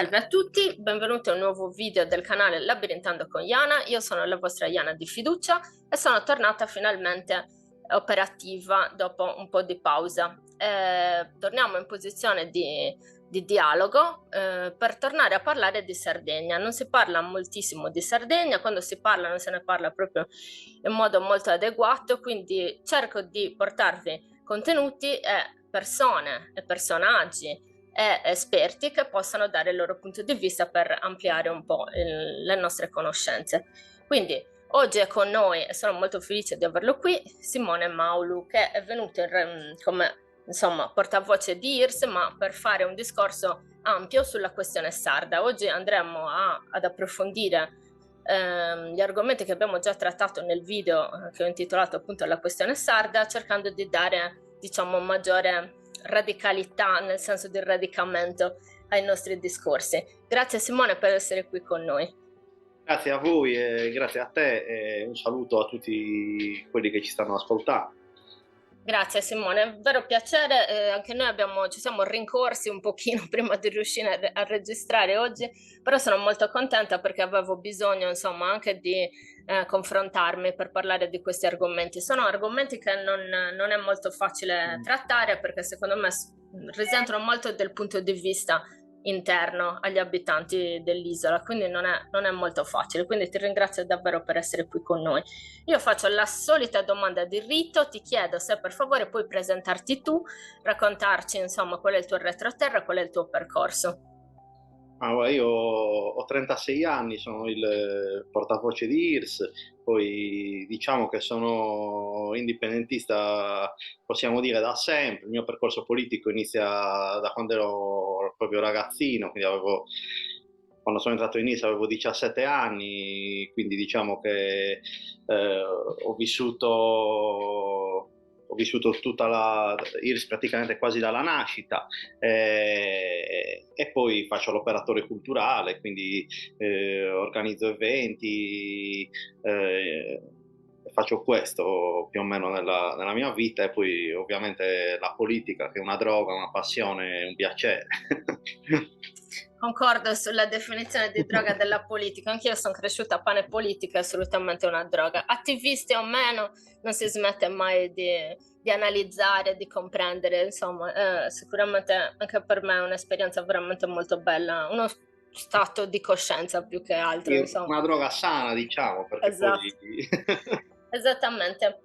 Salve a tutti, benvenuti a un nuovo video del canale Labirintando con Iana. Io sono la vostra Iana di fiducia e sono tornata finalmente operativa dopo un po' di pausa. Torniamo in posizione di dialogo per tornare a parlare di Sardegna. Non si parla moltissimo di Sardegna, quando si parla non se ne parla proprio in modo molto adeguato, quindi cerco di portarvi contenuti e persone e personaggi e esperti che possano dare il loro punto di vista per ampliare un po' le nostre conoscenze. Quindi oggi è con noi, e sono molto felice di averlo qui, Simone Maulu, che è venuto come portavoce di IRS, ma per fare un discorso ampio sulla questione sarda. Oggi andremo ad approfondire gli argomenti che abbiamo già trattato nel video che ho intitolato appunto La questione sarda, cercando di dare, diciamo, maggiore radicalità, nel senso di radicamento, ai nostri discorsi. Grazie Simone per essere qui con noi. Grazie a voi e grazie a te e un saluto a tutti quelli che ci stanno ascoltando. Grazie Simone, è un vero piacere, anche noi ci siamo rincorsi un pochino prima di riuscire a registrare oggi, però sono molto contenta perché avevo bisogno insomma anche di confrontarmi per parlare di questi argomenti. Sono argomenti che non è molto facile trattare perché secondo me risentono molto del punto di vista interno agli abitanti dell'isola, quindi non è molto facile, quindi ti ringrazio davvero per essere qui con noi. Io faccio la solita domanda di rito, ti chiedo se per favore puoi presentarti tu, raccontarci insomma qual è il tuo retroterra, qual è il tuo percorso. Io ho 36 anni, sono il portavoce di IRS, poi diciamo che sono indipendentista, possiamo dire da sempre. Il mio percorso politico inizia da quando ero proprio ragazzino, quindi quando sono entrato in IRS avevo 17 anni, quindi diciamo che ho vissuto tutta la IRS praticamente quasi dalla nascita, e poi faccio l'operatore culturale, quindi organizzo eventi, faccio questo più o meno nella mia vita, e poi ovviamente la politica, che è una droga, una passione, un piacere. Concordo sulla definizione di droga della politica, anch'io sono cresciuta a pane politica, è assolutamente una droga. Attivisti o meno, non si smette mai di analizzare, di comprendere, insomma, sicuramente anche per me è un'esperienza veramente molto bella, uno stato di coscienza più che altro, insomma. Una droga sana, diciamo, perché Esatto. poi Esattamente.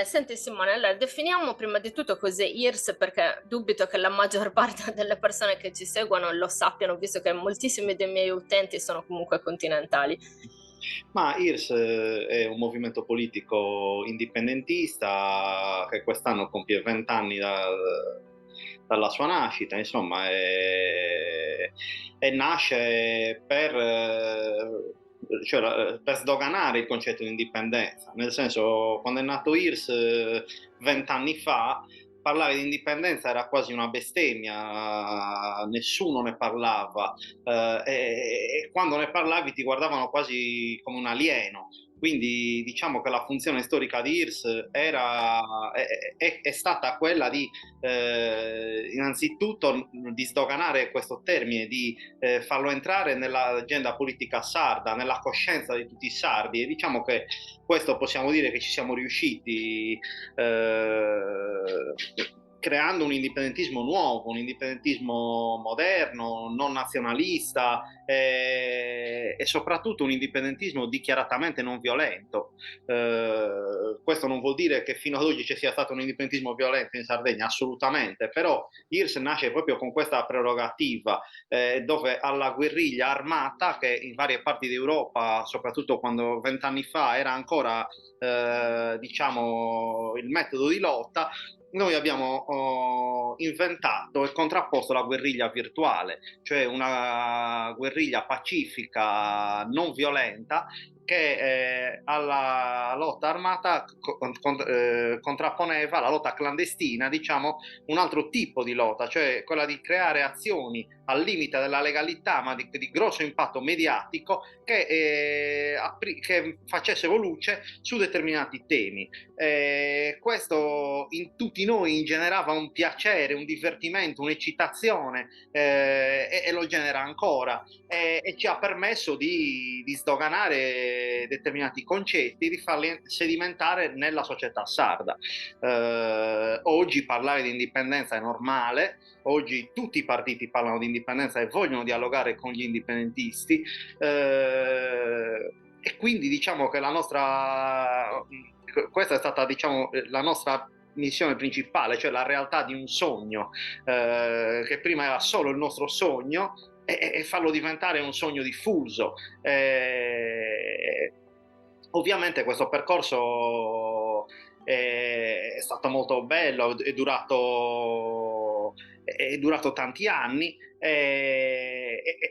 Senti Simone, allora definiamo prima di tutto cos'è IRS, perché dubito che la maggior parte delle persone che ci seguono lo sappiano, visto che moltissimi dei miei utenti sono comunque continentali. Ma IRS è un movimento politico indipendentista che quest'anno compie 20 anni dalla sua nascita, insomma, e nasce per sdoganare il concetto di indipendenza. Nel senso, quando è nato IRS 20 anni fa, parlare di indipendenza era quasi una bestemmia, nessuno ne parlava, e quando ne parlavi ti guardavano quasi come un alieno. Quindi diciamo che la funzione storica di IRS è stata quella di innanzitutto di sdoganare questo termine, di farlo entrare nell'agenda politica sarda, nella coscienza di tutti i sardi, e diciamo che questo possiamo dire che ci siamo riusciti, creando un indipendentismo nuovo, un indipendentismo moderno, non nazionalista, e soprattutto un indipendentismo dichiaratamente non violento. Questo non vuol dire che fino ad oggi ci sia stato un indipendentismo violento in Sardegna, assolutamente, però IRS nasce proprio con questa prerogativa, dove alla guerriglia armata, che in varie parti d'Europa, soprattutto quando 20 anni fa era ancora diciamo il metodo di lotta, noi abbiamo inventato e contrapposto la guerriglia virtuale, cioè una guerriglia pacifica, non violenta, che alla lotta armata contrapponeva la lotta clandestina, diciamo, un altro tipo di lotta, cioè quella di creare azioni al limite della legalità, ma di grosso impatto mediatico, che facessero luce su determinati temi. Questo in tutti noi ingenerava un piacere, un divertimento, un'eccitazione, e lo genera ancora, e ci ha permesso di sdoganare determinati concetti, di farli sedimentare nella società sarda. Oggi parlare di indipendenza è normale. Oggi tutti i partiti parlano di indipendenza e vogliono dialogare con gli indipendentisti, e quindi diciamo che questa è stata, diciamo, la nostra missione principale, cioè la realtà di un sogno, che prima era solo il nostro sogno, e farlo diventare un sogno diffuso. Ovviamente questo percorso è stato molto bello, è durato tanti anni,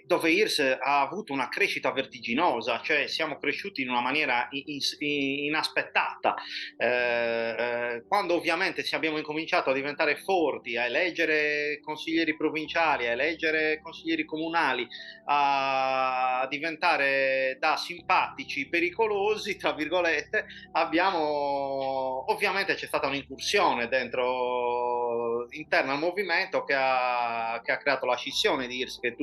dove IRS ha avuto una crescita vertiginosa, cioè siamo cresciuti in una maniera inaspettata. Quando ovviamente abbiamo incominciato a diventare forti, a eleggere consiglieri provinciali, a eleggere consiglieri comunali, a diventare da simpatici pericolosi, tra virgolette, ovviamente c'è stata un'incursione interna al movimento che ha creato la scissione di IRS che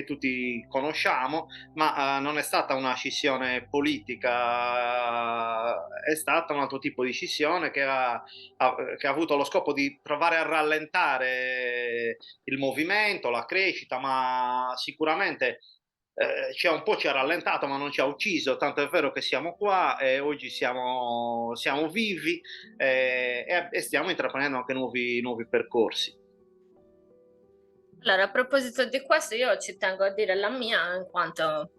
tutti conosciamo, ma non è stata una scissione politica, è stata un altro tipo di scissione che ha avuto lo scopo di provare a rallentare il movimento, la crescita, ma sicuramente ci ha rallentato, ma non ci ha ucciso, tanto è vero che siamo qua e oggi siamo vivi, e stiamo intraprendendo anche nuovi percorsi. Allora, a proposito di questo, io ci tengo a dire la mia, in quanto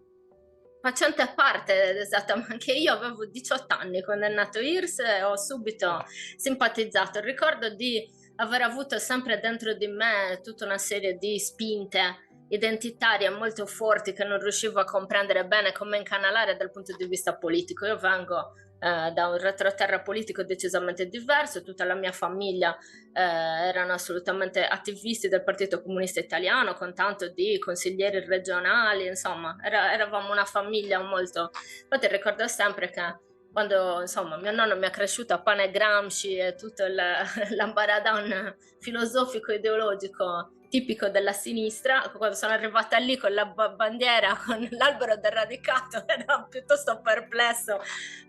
facente parte esattamente, che io avevo 18 anni quando è nato IRS e ho subito simpatizzato. Ricordo di aver avuto sempre dentro di me tutta una serie di spinte identitarie molto forti che non riuscivo a comprendere bene come incanalare dal punto di vista politico. Io vengo da un retroterra politico decisamente diverso, tutta la mia famiglia erano assolutamente attivisti del Partito Comunista Italiano, con tanto di consiglieri regionali, insomma, eravamo una famiglia molto... Infatti ricordo sempre che quando, insomma, mio nonno mi ha cresciuto a pane Gramsci e tutto l'ambaradan filosofico ideologico tipico della sinistra, quando sono arrivata lì con la bandiera, con l'albero del radicato, era piuttosto perplesso,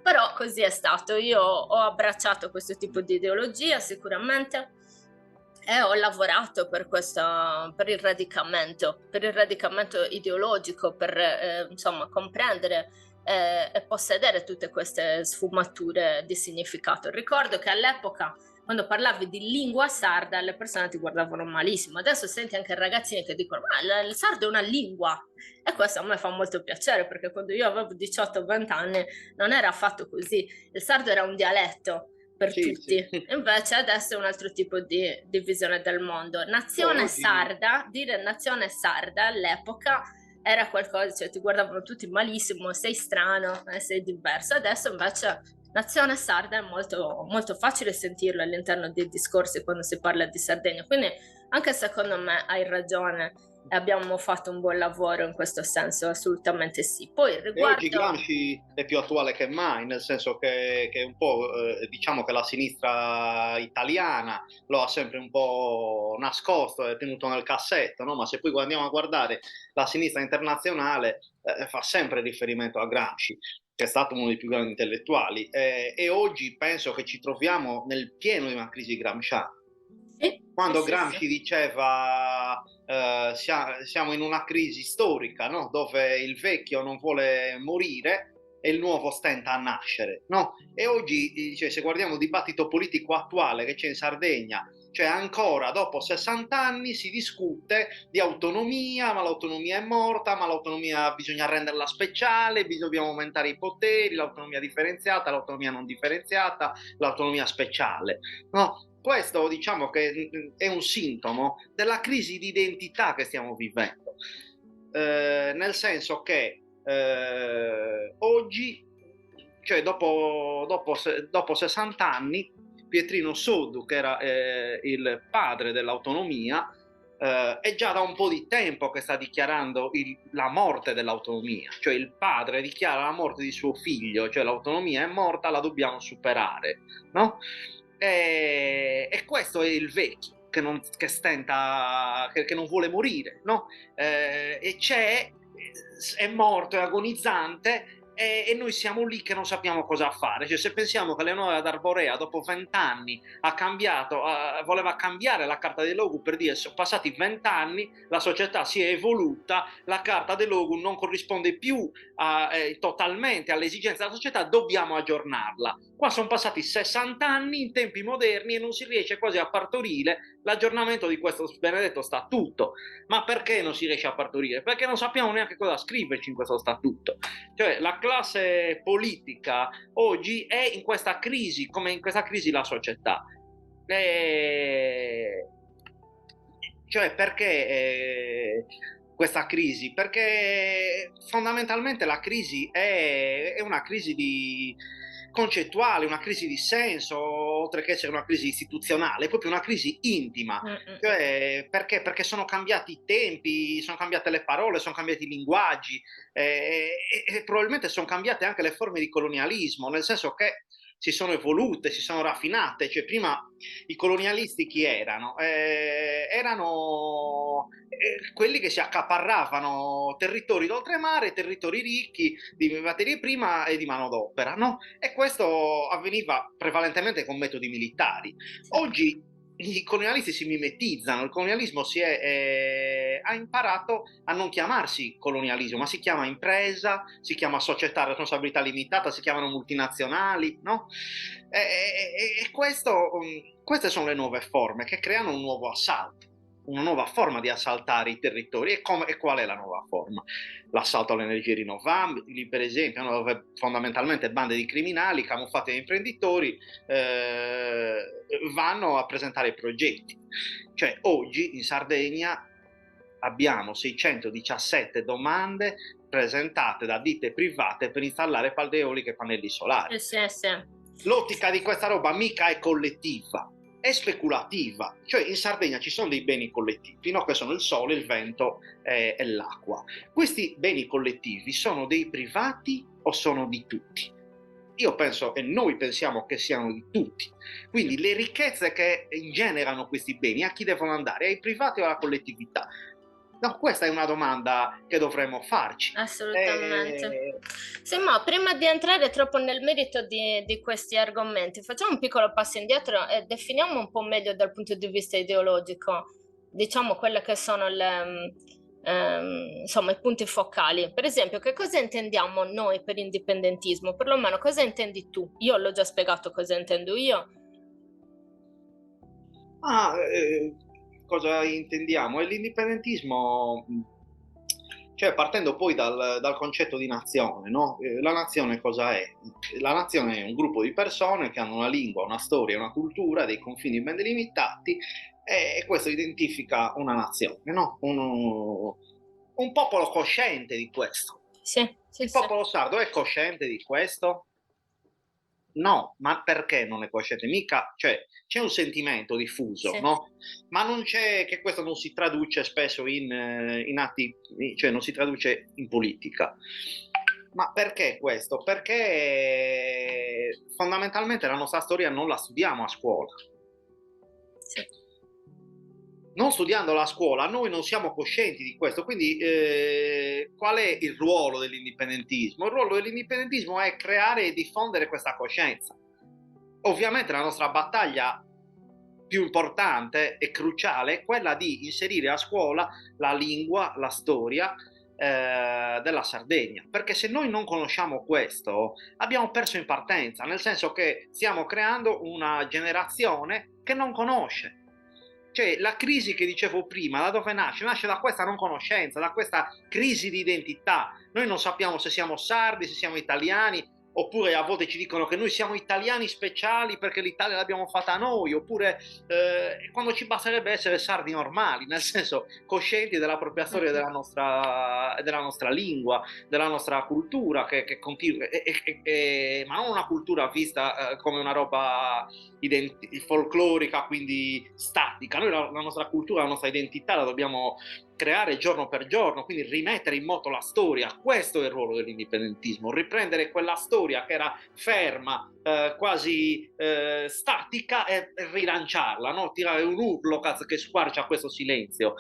però così è stato. Io ho abbracciato questo tipo di ideologia sicuramente e ho lavorato per il radicamento ideologico, per insomma comprendere e possedere tutte queste sfumature di significato. Ricordo che all'epoca, quando parlavi di lingua sarda, le persone ti guardavano malissimo. Adesso senti anche ragazzini che dicono: ma il sardo è una lingua. E questo a me fa molto piacere, perché quando io avevo 18-20 anni non era affatto così. Il sardo era un dialetto per Sì, tutti. sì. Invece adesso è un altro tipo di visione del mondo. Poi Nazione oggi sarda, dire nazione sarda all'epoca era qualcosa, cioè ti guardavano tutti malissimo, sei strano, sei diverso. Adesso invece nazione sarda è molto, molto facile sentirlo all'interno dei discorsi quando si parla di Sardegna. Quindi anche secondo me hai ragione. Abbiamo fatto un buon lavoro in questo senso, assolutamente sì. Poi E oggi riguardo... Gramsci è più attuale che mai, nel senso che un po', diciamo che la sinistra italiana lo ha sempre un po' nascosto e tenuto nel cassetto, no? Ma se poi andiamo a guardare la sinistra internazionale, fa sempre riferimento a Gramsci, che è stato uno dei più grandi intellettuali, e oggi penso che ci troviamo nel pieno di una crisi gramsciana. Sì, Quando sì, Gramsci sì. diceva siamo in una crisi storica, no? Dove il vecchio non vuole morire e il nuovo stenta a nascere, no? E oggi, cioè, se guardiamo il dibattito politico attuale che c'è in Sardegna, cioè ancora dopo 60 anni si discute di autonomia, ma l'autonomia è morta, ma l'autonomia bisogna renderla speciale, dobbiamo aumentare i poteri, l'autonomia differenziata, l'autonomia non differenziata, l'autonomia speciale, no? Questo diciamo che è un sintomo della crisi di identità che stiamo vivendo, nel senso che cioè dopo 60 anni, Pietrino Soddu, che era il padre dell'autonomia, è già da un po' di tempo che sta dichiarando la morte dell'autonomia, cioè il padre dichiara la morte di suo figlio, cioè l'autonomia è morta, la dobbiamo superare, no? E questo è il vecchio che stenta, che non vuole morire, no? E è morto, è agonizzante, e noi siamo lì che non sappiamo cosa fare. Cioè, se pensiamo che Leonora d'Arborea dopo 20 anni voleva cambiare la carta dei Logu, per dire sono passati 20 anni, la società si è evoluta, la carta dei Logu non corrisponde più totalmente alle esigenze della società, dobbiamo aggiornarla. Qua sono passati 60 anni in tempi moderni e non si riesce quasi a partorire l'aggiornamento di questo benedetto statuto. Ma perché non si riesce a partorire? Perché non sappiamo neanche cosa scriverci in questo statuto. Cioè, la classe politica oggi è in questa crisi, come in questa crisi la società. Cioè, perché questa crisi? Perché fondamentalmente la crisi è una crisi concettuale, una crisi di senso, oltre che essere una crisi istituzionale, è proprio una crisi intima. Cioè, perché? Perché sono cambiati i tempi, sono cambiate le parole, sono cambiati i linguaggi, e probabilmente sono cambiate anche le forme di colonialismo, nel senso che si sono evolute, si sono raffinate. Cioè, prima i colonialisti chi erano? Erano quelli che si accaparravano territori d'oltremare, territori ricchi di materie prime e di manodopera, no? E questo avveniva prevalentemente con metodi militari. Oggi i colonialisti si mimetizzano, il colonialismo ha imparato a non chiamarsi colonialismo, ma si chiama impresa, si chiama società a responsabilità limitata, si chiamano multinazionali, no? Queste sono le nuove forme che creano un nuovo assalto, una nuova forma di assaltare i territori. E qual è la nuova forma? L'assalto alle energie rinnovabili, per esempio, dove fondamentalmente bande di criminali camuffate da imprenditori vanno a presentare progetti. Cioè, oggi in Sardegna abbiamo 617 domande presentate da ditte private per installare pale eoliche e pannelli solari. Sì. L'ottica di questa roba mica è collettiva, è speculativa. Cioè, in Sardegna ci sono dei beni collettivi, no? Che sono il sole, il vento e l'acqua. Questi beni collettivi sono dei privati o sono di tutti? Io penso, e noi pensiamo, che siano di tutti. Quindi le ricchezze che generano questi beni a chi devono andare? Ai privati o alla collettività? No, questa è una domanda che dovremmo farci. Assolutamente. Simo, prima di entrare troppo nel merito di questi argomenti, facciamo un piccolo passo indietro e definiamo un po' meglio dal punto di vista ideologico, diciamo, quelle che sono insomma, i punti focali. Per esempio, che cosa intendiamo noi per indipendentismo? Perlomeno, cosa intendi tu? Io l'ho già spiegato cosa intendo io. Cosa intendiamo? È l'indipendentismo, cioè partendo poi dal concetto di nazione, no? La nazione cosa è? La nazione è un gruppo di persone che hanno una lingua, una storia, una cultura, dei confini ben delimitati, e questo identifica una nazione, no? Un popolo cosciente di questo. Sì, Il popolo sardo è cosciente di questo? No, ma perché non è cosciente? Mica, cioè, c'è un sentimento diffuso, sì. no? Ma non c'è, che questo non si traduce spesso in atti, cioè non si traduce in politica. Ma perché questo? Perché fondamentalmente la nostra storia non la studiamo a scuola. Sì. Non studiandola a scuola, noi non siamo coscienti di questo. Quindi qual è il ruolo dell'indipendentismo? Il ruolo dell'indipendentismo è creare e diffondere questa coscienza. Ovviamente la nostra battaglia più importante e cruciale è quella di inserire a scuola la lingua, la storia della Sardegna, perché se noi non conosciamo questo abbiamo perso in partenza, nel senso che stiamo creando una generazione che non conosce. Cioè, la crisi che dicevo prima, da dove nasce? Nasce da questa non conoscenza, da questa crisi di identità. Noi non sappiamo se siamo sardi, se siamo italiani oppure a volte ci dicono che noi siamo italiani speciali perché l'Italia l'abbiamo fatta noi, oppure quando ci basterebbe essere sardi normali, nel senso coscienti della propria storia, della nostra lingua, della nostra cultura, che continua, ma non una cultura vista come una roba folclorica, quindi statica. Noi la nostra cultura, la nostra identità la dobbiamo creare giorno per giorno, quindi rimettere in moto la storia. Questo è il ruolo dell'indipendentismo, riprendere quella storia che era ferma, quasi statica, e rilanciarla, no? Tirare un urlo che squarcia questo silenzio.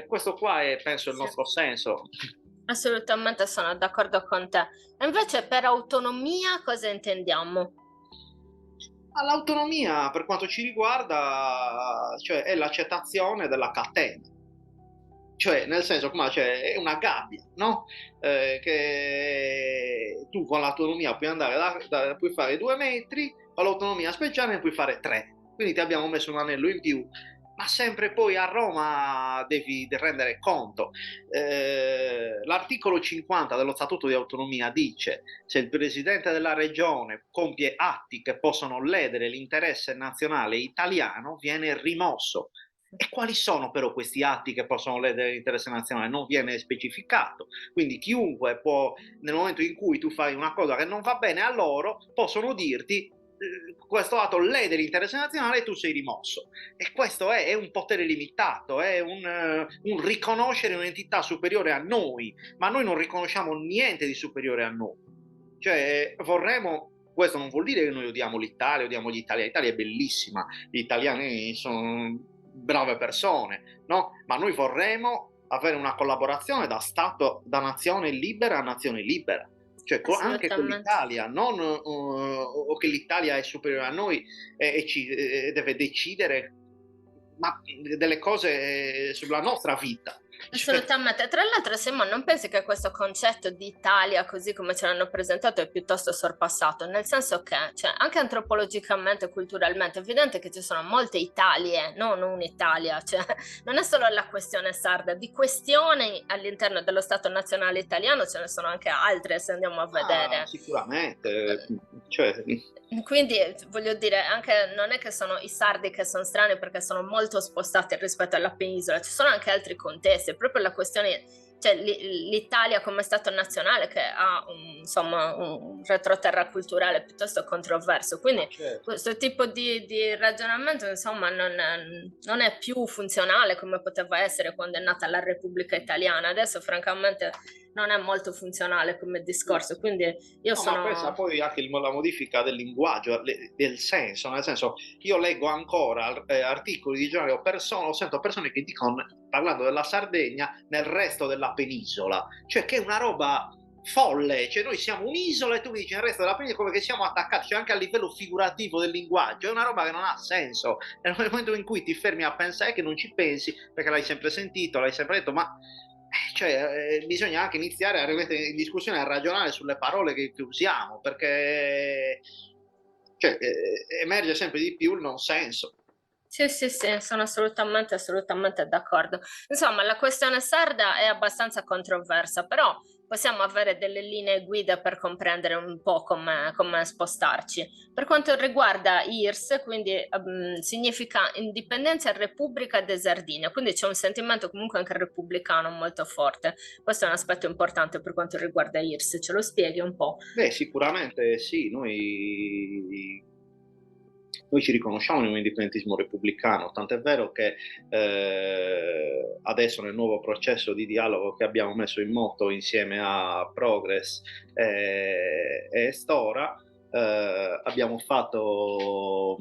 Questo qua è, penso, il Sì. nostro senso. Assolutamente sono d'accordo con te. E invece per autonomia cosa intendiamo? All'autonomia, per quanto ci riguarda, cioè, è l'accettazione della catena. Cioè, nel senso, cioè, è una gabbia, no? Che tu con l'autonomia puoi andare puoi fare 2 metri, con l'autonomia speciale ne puoi fare 3. Quindi ti abbiamo messo un anello in più, ma sempre poi a Roma devi rendere conto. L'articolo 50 dello Statuto di Autonomia dice: se il Presidente della Regione compie atti che possono ledere l'interesse nazionale italiano, viene rimosso. E quali sono però questi atti che possono ledere l'interesse nazionale? Non viene specificato. Quindi chiunque può, nel momento in cui tu fai una cosa che non va bene a loro, possono dirti questo atto lede l'interesse nazionale e tu sei rimosso. E questo è un potere limitato, è un riconoscere un'entità superiore a noi, ma noi non riconosciamo niente di superiore a noi. Cioè, questo non vuol dire che noi odiamo l'Italia, odiamo gli italiani. L'Italia è bellissima, gli italiani sono brave persone, no? Ma noi vorremmo avere una collaborazione da Stato, da nazione libera a nazione libera. Cioè, anche con Assolutamente. l'Italia, non o che l'Italia è superiore a noi e deve decidere delle cose sulla nostra vita. Cioè, Assolutamente. Tra l'altro, Simon, non pensi che questo concetto di Italia, così come ce l'hanno presentato, è piuttosto sorpassato? Nel senso che, cioè, anche antropologicamente e culturalmente, è evidente che ci sono molte Italie, non un'Italia. Cioè, non è solo la questione sarda, di questioni all'interno dello Stato nazionale italiano ce ne sono anche altre, se andiamo a vedere. sicuramente. Cioè, Quindi voglio dire, anche non è che sono i sardi che sono strani perché sono molto spostati rispetto alla penisola, ci sono anche altri contesti, è proprio la questione, cioè l'Italia come Stato nazionale che ha insomma un retroterra culturale piuttosto controverso, quindi certo. questo tipo di ragionamento insomma non è più funzionale come poteva essere quando è nata la Repubblica Italiana, adesso francamente non è molto funzionale come discorso, quindi io No, ma pensa sono... poi anche la modifica del linguaggio, del senso, nel senso, io leggo ancora articoli di giornale o sento persone che dicono, parlando della Sardegna, nel resto della penisola, cioè che è una roba folle, cioè noi siamo un'isola e tu mi dici nel resto della penisola, come che siamo attaccati, cioè anche a livello figurativo del linguaggio, è una roba che non ha senso, nel momento in cui ti fermi a pensare che non ci pensi, perché l'hai sempre sentito, l'hai sempre detto, ma cioè, bisogna anche iniziare a rimettere in discussione, a ragionare sulle parole che usiamo, perché cioè, emerge sempre di più il non senso. Sì, sì, sì, sono assolutamente d'accordo. Insomma, la questione sarda è abbastanza controversa, però possiamo avere delle linee guida per comprendere un po' come spostarci. Per quanto riguarda IRS, quindi significa Indipendenza e Repubblica de Sardinia, quindi c'è un sentimento comunque anche repubblicano molto forte. Questo è un aspetto importante per quanto riguarda IRS, ce lo spieghi un po'? Beh, sicuramente sì, noi ci riconosciamo in un indipendentismo repubblicano, tant'è vero che adesso nel nuovo processo di dialogo che abbiamo messo in moto insieme a Progress e Stora, abbiamo fatto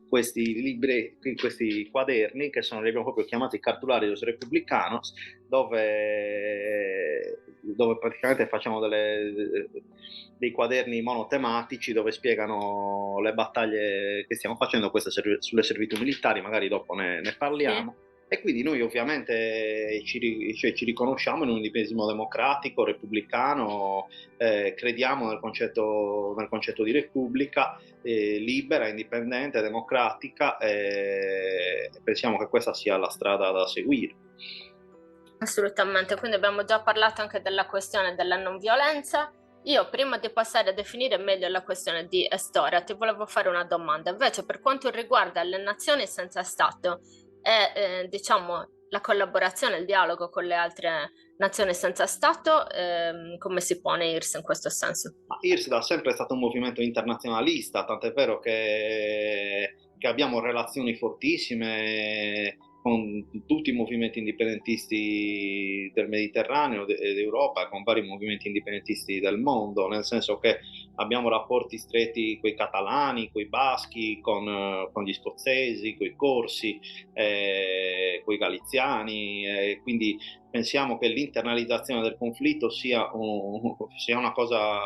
questi libri, questi quaderni che li abbiamo proprio chiamati Cartularios Republicanos, dove praticamente facciamo dei quaderni monotematici dove spiegano le battaglie che stiamo facendo, queste sulle servitù militari, magari dopo ne parliamo. Sì. E quindi noi ovviamente ci riconosciamo in un indipendentismo democratico, repubblicano, crediamo nel concetto di repubblica libera, indipendente, democratica e pensiamo che questa sia la strada da seguire. Assolutamente, quindi abbiamo già parlato anche della questione della non violenza Io prima di passare a definire meglio la questione di storia, ti volevo fare una domanda. Invece, per quanto riguarda le nazioni senza Stato e, diciamo, la collaborazione, il dialogo con le altre nazioni senza Stato, come si pone IRS in questo senso? Ma IRSD è sempre stato un movimento internazionalista, tant'è vero che abbiamo relazioni fortissime con tutti i movimenti indipendentisti del Mediterraneo ed Europa, con vari movimenti indipendentisti del mondo, nel senso che abbiamo rapporti stretti con i catalani, con i baschi, con gli scozzesi, con i corsi, con i galiziani, quindi pensiamo che l'internalizzazione del conflitto sia una cosa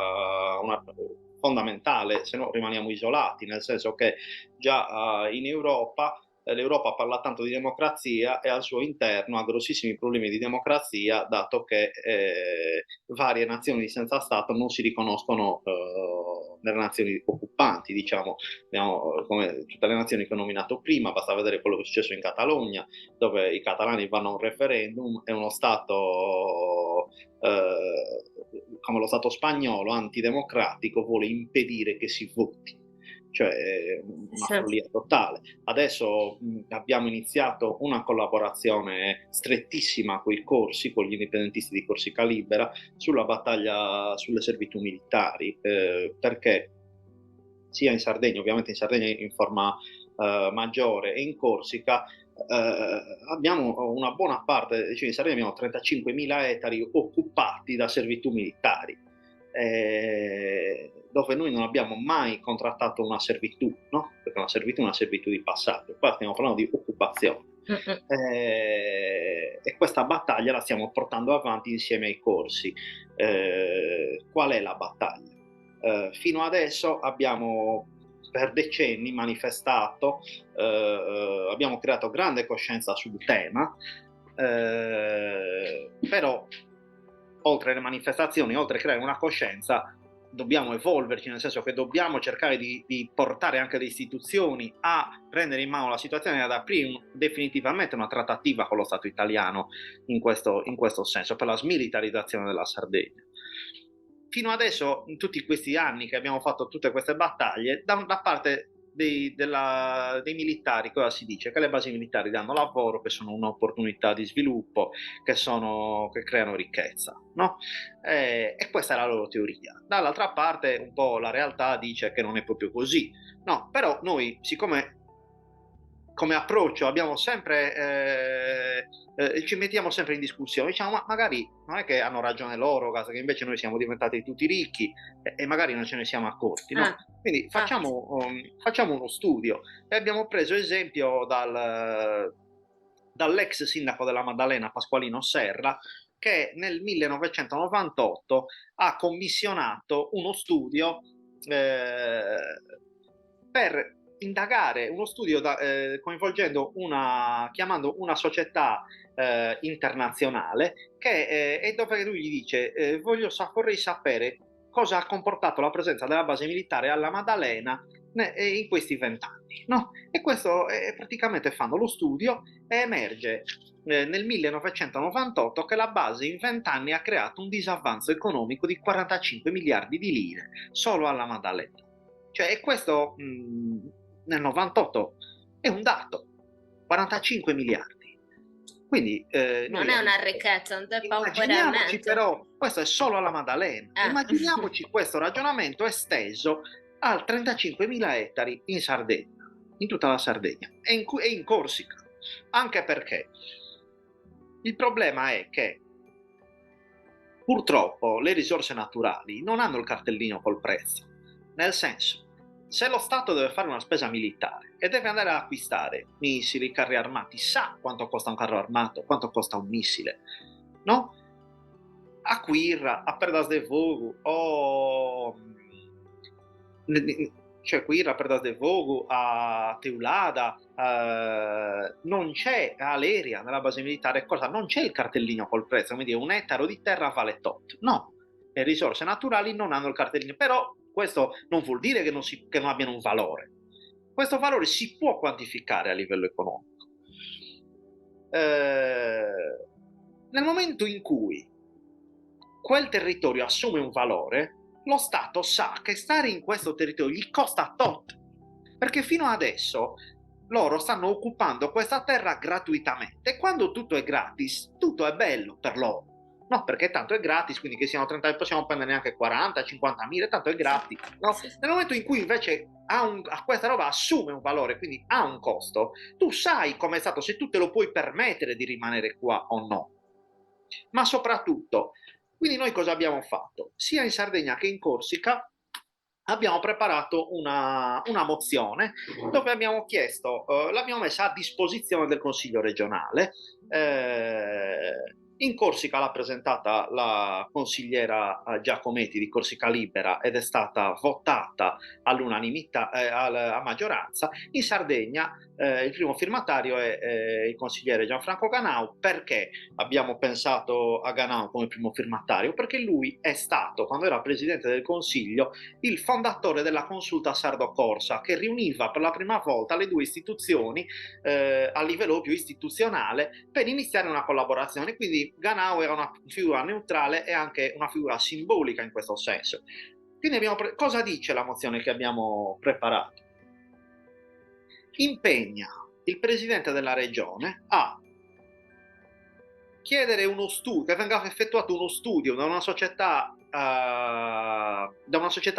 fondamentale, se no rimaniamo isolati, nel senso che già in Europa l'Europa parla tanto di democrazia e al suo interno ha grossissimi problemi di democrazia, dato che varie nazioni senza Stato non si riconoscono nelle nazioni occupanti, diciamo, come tutte le nazioni che ho nominato prima, basta vedere quello che è successo in Catalogna, dove i catalani vanno a un referendum e uno Stato come lo Stato spagnolo antidemocratico vuole impedire che si voti, cioè una Sì. follia totale. Adesso abbiamo iniziato una collaborazione strettissima con i corsi, con gli indipendentisti di Corsica Libera, sulla battaglia sulle servitù militari, perché sia in Sardegna, ovviamente in Sardegna in forma maggiore, e in Corsica abbiamo una buona parte, cioè in Sardegna abbiamo 35.000 ettari occupati da servitù militari, dove noi non abbiamo mai contrattato una servitù, no? Perché una servitù è una servitù di passaggio, qua stiamo parlando di occupazione. Mm-mm. E questa battaglia la stiamo portando avanti insieme ai corsi. Qual è la battaglia? Fino adesso abbiamo per decenni manifestato, abbiamo creato grande coscienza sul tema, però oltre alle manifestazioni, oltre a creare una coscienza, dobbiamo evolverci, nel senso che dobbiamo cercare di portare anche le istituzioni a prendere in mano la situazione e ad aprire definitivamente una trattativa con lo Stato italiano in questo senso, per la smilitarizzazione della Sardegna. Fino adesso, in tutti questi anni che abbiamo fatto tutte queste battaglie, da parte dei militari, cosa si dice? Che le basi militari danno lavoro, che sono un'opportunità di sviluppo, che creano ricchezza, no? E questa è la loro teoria. Dall'altra parte, un po' la realtà dice che non è proprio così, no? Però noi, siccome come approccio abbiamo sempre ci mettiamo sempre in discussione, diciamo ma magari non è che hanno ragione loro, che invece noi siamo diventati tutti ricchi e magari non ce ne siamo accorti, no? Quindi facciamo uno studio e abbiamo preso esempio dall'ex sindaco della Maddalena Pasqualino Serra, che nel 1998 ha commissionato uno studio per indagare, uno studio coinvolgendo chiamando una società internazionale e dove lui gli dice vorrei sapere cosa ha comportato la presenza della base militare alla Maddalena in questi 20 anni, no? E questo praticamente fanno lo studio e emerge nel 1998 che la base in 20 anni ha creato un disavanzo economico di 45 miliardi di lire solo alla Maddalena. Cioè, e questo nel 98 è un dato, 45 miliardi. Quindi Non è una ricchezza, è un immaginiamoci depauperamento. però, questo è solo alla Maddalena, immaginiamoci questo ragionamento esteso a 35.000 ettari in Sardegna, in tutta la Sardegna e in Corsica, anche perché il problema è che purtroppo le risorse naturali non hanno il cartellino col prezzo, nel senso, se lo Stato deve fare una spesa militare e deve andare ad acquistare missili, carri armati, sa quanto costa un carro armato, quanto costa un missile, no? A Quirra, a Perdas de Fogo, cioè Quirra, Perdas de Fogo, a Teulada, non c'è a Leria, nella base militare, cosa? Non c'è il cartellino col prezzo, come dire, un ettaro di terra vale tot. No, le risorse naturali non hanno il cartellino, però questo non vuol dire che non abbiano un valore. Questo valore si può quantificare a livello economico. Nel momento in cui quel territorio assume un valore, lo Stato sa che stare in questo territorio gli costa tot, perché fino adesso loro stanno occupando questa terra gratuitamente, e quando tutto è gratis, tutto è bello per loro. No, perché tanto è gratis, quindi che siano 30, possiamo prendere anche 40, 50 mila, tanto è gratis. No? Sì, sì. Nel momento in cui invece questa roba assume un valore, quindi ha un costo, tu sai com'è stato, se tu te lo puoi permettere di rimanere qua o no. Ma soprattutto, quindi noi cosa abbiamo fatto? Sia in Sardegna che in Corsica abbiamo preparato una mozione dove abbiamo chiesto, l'abbiamo messa a disposizione del Consiglio regionale. In Corsica l'ha presentata la consigliera Giacometti di Corsica Libera ed è stata votata all'unanimità, a maggioranza. In Sardegna il primo firmatario è il consigliere Gianfranco Ganau. Perché abbiamo pensato a Ganau come primo firmatario? Perché lui è stato, quando era presidente del Consiglio, il fondatore della Consulta Sardo-Corsa, che riuniva per la prima volta le due istituzioni a livello più istituzionale per iniziare una collaborazione. Quindi Ganau era una figura neutrale e anche una figura simbolica in questo senso. Quindi cosa dice la mozione che abbiamo preparato? Impegna il presidente della regione a chiedere che venga effettuato uno studio da una società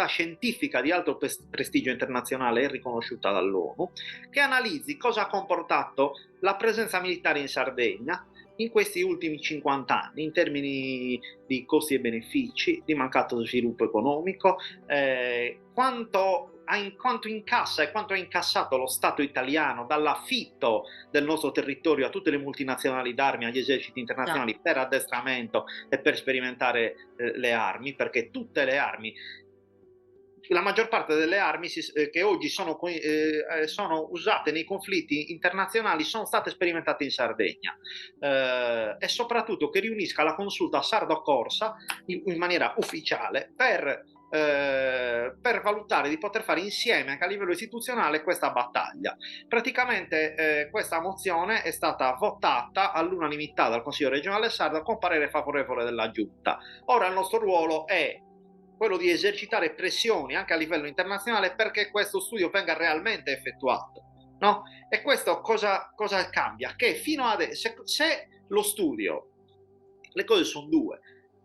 scientifica di alto prestigio internazionale e riconosciuta dall'ONU, che analizzi cosa ha comportato la presenza militare in Sardegna in questi ultimi 50 anni, in termini di costi e benefici, di mancato sviluppo economico, quanto incassa e quanto ha incassato lo Stato italiano dall'affitto del nostro territorio a tutte le multinazionali d'armi, agli eserciti internazionali per addestramento e per sperimentare le armi, perché tutte le armi, la maggior parte delle armi che oggi sono usate nei conflitti internazionali sono state sperimentate in Sardegna, e soprattutto che riunisca la consulta Sardo-Corsa in maniera ufficiale per valutare di poter fare insieme anche a livello istituzionale questa battaglia. Praticamente questa mozione è stata votata all'unanimità dal Consiglio regionale sardo con parere favorevole della Giunta. Ora il nostro ruolo è quello di esercitare pressioni anche a livello internazionale perché questo studio venga realmente effettuato, no? E questo cosa cambia? Che fino adesso, se lo studio, le cose sono due,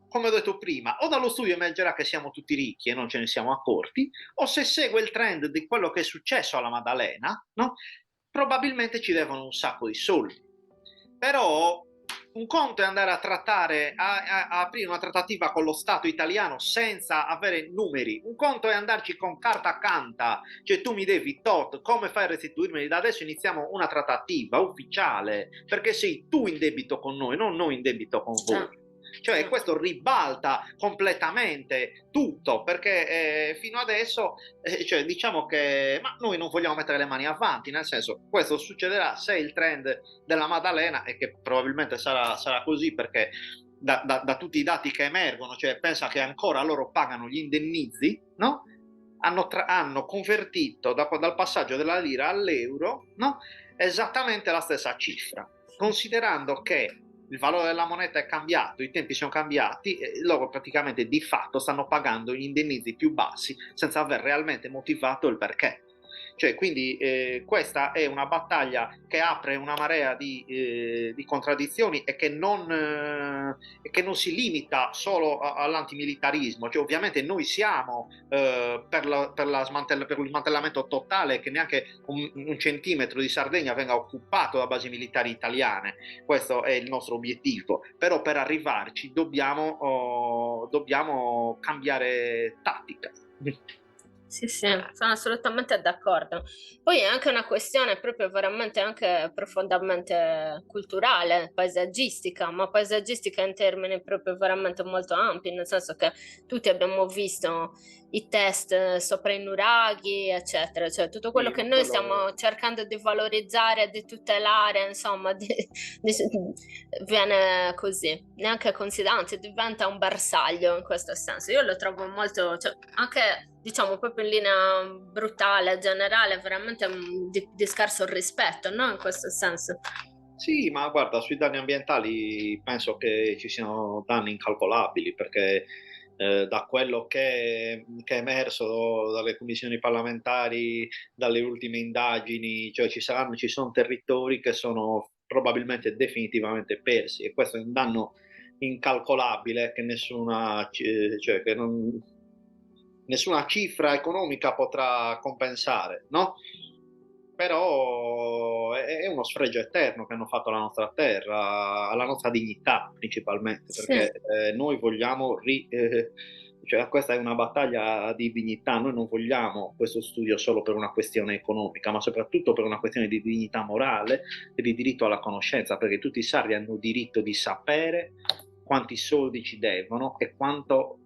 come ho detto prima, o dallo studio emergerà che siamo tutti ricchi e non ce ne siamo accorti, o se segue il trend di quello che è successo alla Maddalena, no? Probabilmente ci devono un sacco di soldi. Però un conto è andare a aprire una trattativa con lo Stato italiano senza avere numeri, un conto è andarci con carta canta, cioè tu mi devi tot, come fai a restituirmeli? Da adesso iniziamo una trattativa ufficiale, perché sei tu in debito con noi, non noi in debito con voi. Cioè questo ribalta completamente tutto, perché fino adesso cioè, diciamo che noi non vogliamo mettere le mani avanti, nel senso questo succederà se il trend della Maddalena, e che probabilmente sarà così, perché da tutti i dati che emergono, cioè pensa che ancora loro pagano gli indennizi, no? Hanno convertito dal passaggio della lira all'euro, no? Esattamente la stessa cifra, considerando che il valore della moneta è cambiato, i tempi sono cambiati, loro praticamente di fatto stanno pagando gli indennizi più bassi senza aver realmente motivato il perché. Cioè, quindi questa è una battaglia che apre una marea di contraddizioni e che non si limita solo all'antimilitarismo. Cioè, ovviamente noi siamo per il smantellamento totale, che neanche un centimetro di Sardegna venga occupato da basi militari italiane. Questo è il nostro obiettivo. Però per arrivarci dobbiamo cambiare tattica. Sì, sì, sono assolutamente d'accordo. Poi è anche una questione proprio veramente anche profondamente culturale, paesaggistica, ma paesaggistica in termini proprio veramente molto ampi, nel senso che tutti abbiamo visto i test sopra i nuraghi, eccetera, cioè tutto quello Sì, che ma noi quello... stiamo cercando di valorizzare, di tutelare, insomma, viene così, neanche considerato, anzi diventa un bersaglio in questo senso. Io lo trovo molto, cioè, anche diciamo proprio in linea brutale, generale, veramente di scarso rispetto, no? In questo senso. Sì, ma guarda, sui danni ambientali penso che ci siano danni incalcolabili, perché da quello che è emerso dalle commissioni parlamentari, dalle ultime indagini, cioè ci sono territori che sono probabilmente definitivamente persi, e questo è un danno incalcolabile che cioè che nessuna cifra economica potrà compensare, no? Però è uno sfregio eterno che hanno fatto alla nostra terra, alla nostra dignità principalmente, Sì, perché noi vogliamo, cioè questa è una battaglia di dignità, noi non vogliamo questo studio solo per una questione economica, ma soprattutto per una questione di dignità morale e di diritto alla conoscenza, perché tutti i sardi hanno diritto di sapere quanti soldi ci devono e quanto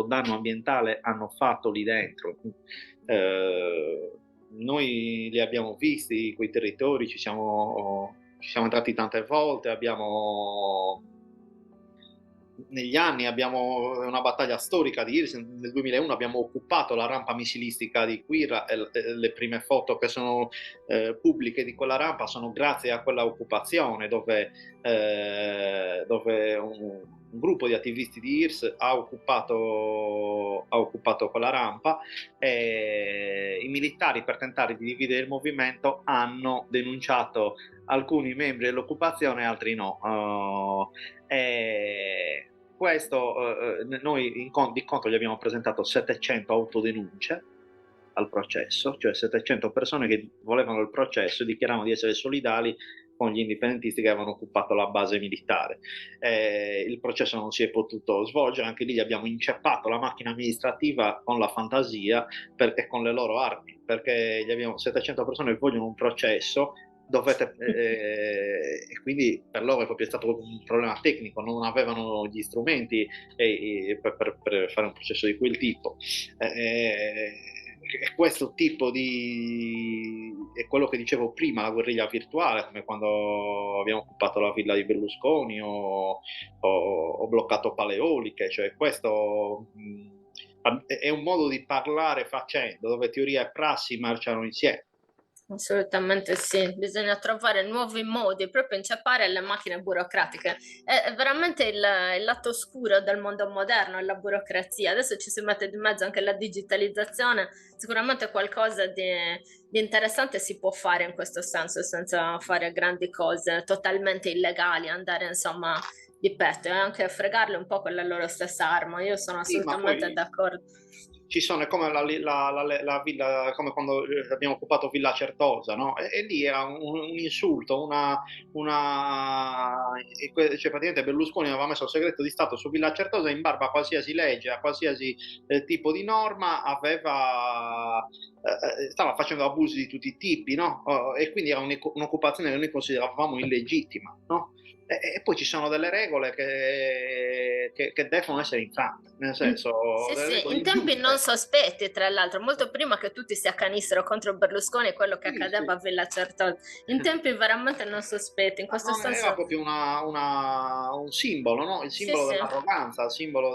danno ambientale hanno fatto lì dentro. Noi li abbiamo visti, quei territori, ci siamo entrati tante volte, negli anni abbiamo una battaglia storica di IRIS. Nel 2001 abbiamo occupato la rampa missilistica di Quirra, e le prime foto che sono pubbliche di quella rampa sono grazie a quella occupazione, dove un gruppo di attivisti di IRS ha occupato quella rampa, e i militari, per tentare di dividere il movimento, hanno denunciato alcuni membri dell'occupazione e altri no. Questo, noi di contro gli abbiamo presentato 700 autodenunce al processo, cioè 700 persone che volevano il processo e dichiaravano di essere solidali con gli indipendentisti che avevano occupato la base militare. Il processo non si è potuto svolgere, anche lì gli abbiamo inceppato la macchina amministrativa con la fantasia e con le loro armi, perché 700 persone che vogliono un processo, e quindi per loro è proprio stato un problema tecnico, non avevano gli strumenti per fare un processo di quel tipo. Questo tipo è quello che dicevo prima, la guerriglia virtuale, come quando abbiamo occupato la villa di Berlusconi o bloccato Paleoliche, cioè questo è un modo di parlare facendo, dove teoria e prassi marciano insieme. assolutamente sì, bisogna trovare nuovi modi, proprio inceppare le macchine burocratiche. È veramente il lato oscuro del mondo moderno, è la burocrazia. Adesso ci si mette di mezzo anche la digitalizzazione, sicuramente qualcosa di interessante si può fare in questo senso, senza fare grandi cose totalmente illegali, andare insomma di petto e anche fregarle un po' con la loro stessa arma. Io sono Sì, ma assolutamente poi d'accordo. ci sono, è come la villa, come quando abbiamo occupato Villa Certosa, no? E lì era un insulto, cioè praticamente Berlusconi aveva messo il segreto di Stato su Villa Certosa, in barba a qualsiasi legge, a qualsiasi tipo di norma, stava facendo abusi di tutti i tipi, no? E quindi era un'occupazione che noi consideravamo illegittima, no? E poi ci sono delle regole che devono essere infrante, nel senso, Sì, delle sì, regole in tempi non ingiuste. sospetti, tra l'altro, molto prima che tutti si accanissero contro Berlusconi e quello che Sì, accadeva sì. a Villa Certosa, in tempi veramente non sospetti, in Ma questo non era senso, proprio un simbolo, no? Il sì, simbolo sì, dell'arroganza, il simbolo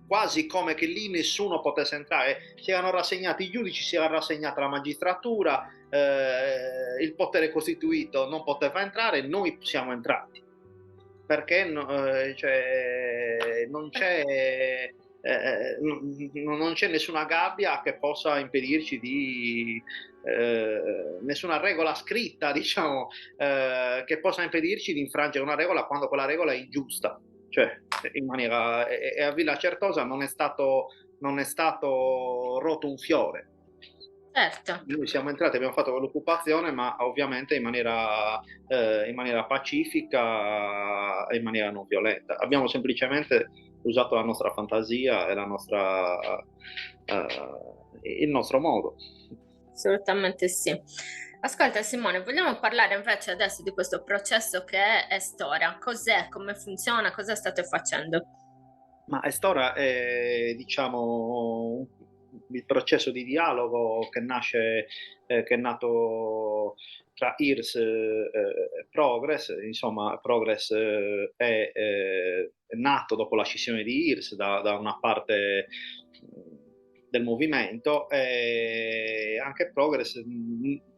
quasi come che lì nessuno potesse entrare. Si erano rassegnati i giudici, si era rassegnata la magistratura, il potere costituito non poteva entrare, noi siamo entrati. Perché cioè, non c'è nessuna gabbia che possa impedirci nessuna regola scritta, diciamo, che possa impedirci di infrangere una regola quando quella regola è ingiusta. Cioè, e a Villa Certosa non è stato rotto un fiore. certo. Noi siamo entrati, abbiamo fatto quell'occupazione, ma ovviamente in maniera pacifica e in maniera non violenta. Abbiamo semplicemente usato la nostra fantasia e il nostro modo. Assolutamente sì. Ascolta Simone, vogliamo parlare invece adesso di questo processo che è Estora. Cos'è, come funziona, cosa state facendo? Ma Estora è, diciamo, il processo di dialogo che è nato tra IRS e Progress. Insomma, Progress è nato dopo la scissione di IRS da una parte del movimento, e anche Progress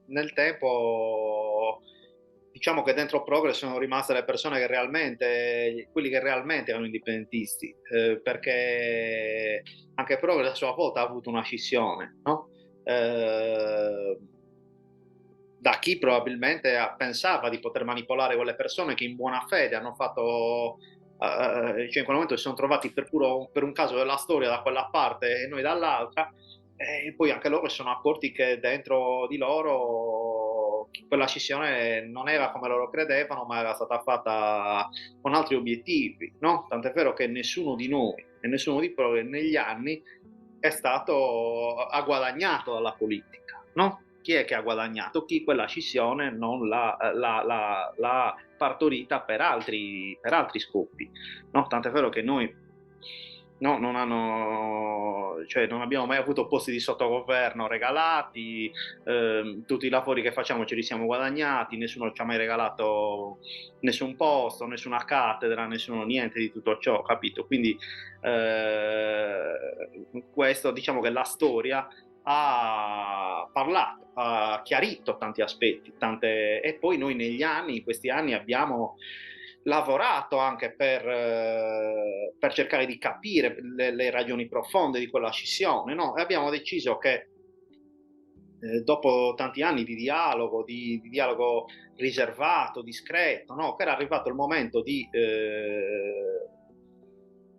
nel tempo, diciamo che dentro Progress sono rimaste le persone che realmente, quelli che realmente erano indipendentisti, perché anche Progress a sua volta ha avuto una scissione, no? Da chi probabilmente pensava di poter manipolare quelle persone che in buona fede hanno fatto, cioè in quel momento si sono trovati per un caso della storia da quella parte e noi dall'altra, e poi anche loro si sono accorti che dentro di loro quella scissione non era come loro credevano, ma era stata fatta con altri obiettivi, no? Tant'è vero che nessuno di noi e nessuno di loro negli anni ha guadagnato dalla politica, no? Chi è che ha guadagnato? Chi quella scissione non l'ha partorita per altri scopi, no? Tant'è vero che noi cioè non abbiamo mai avuto posti di sottogoverno regalati, tutti i lavori che facciamo ce li siamo guadagnati, nessuno ci ha mai regalato nessun posto, nessuna cattedra, nessuno niente di tutto ciò, capito? Quindi questo, diciamo che la storia ha parlato, ha chiarito tanti aspetti, e poi noi negli anni, in questi anni abbiamo lavorato anche per cercare di capire le ragioni profonde di quella scissione, no? E abbiamo deciso che dopo tanti anni di dialogo riservato, discreto, no? Che era arrivato il momento di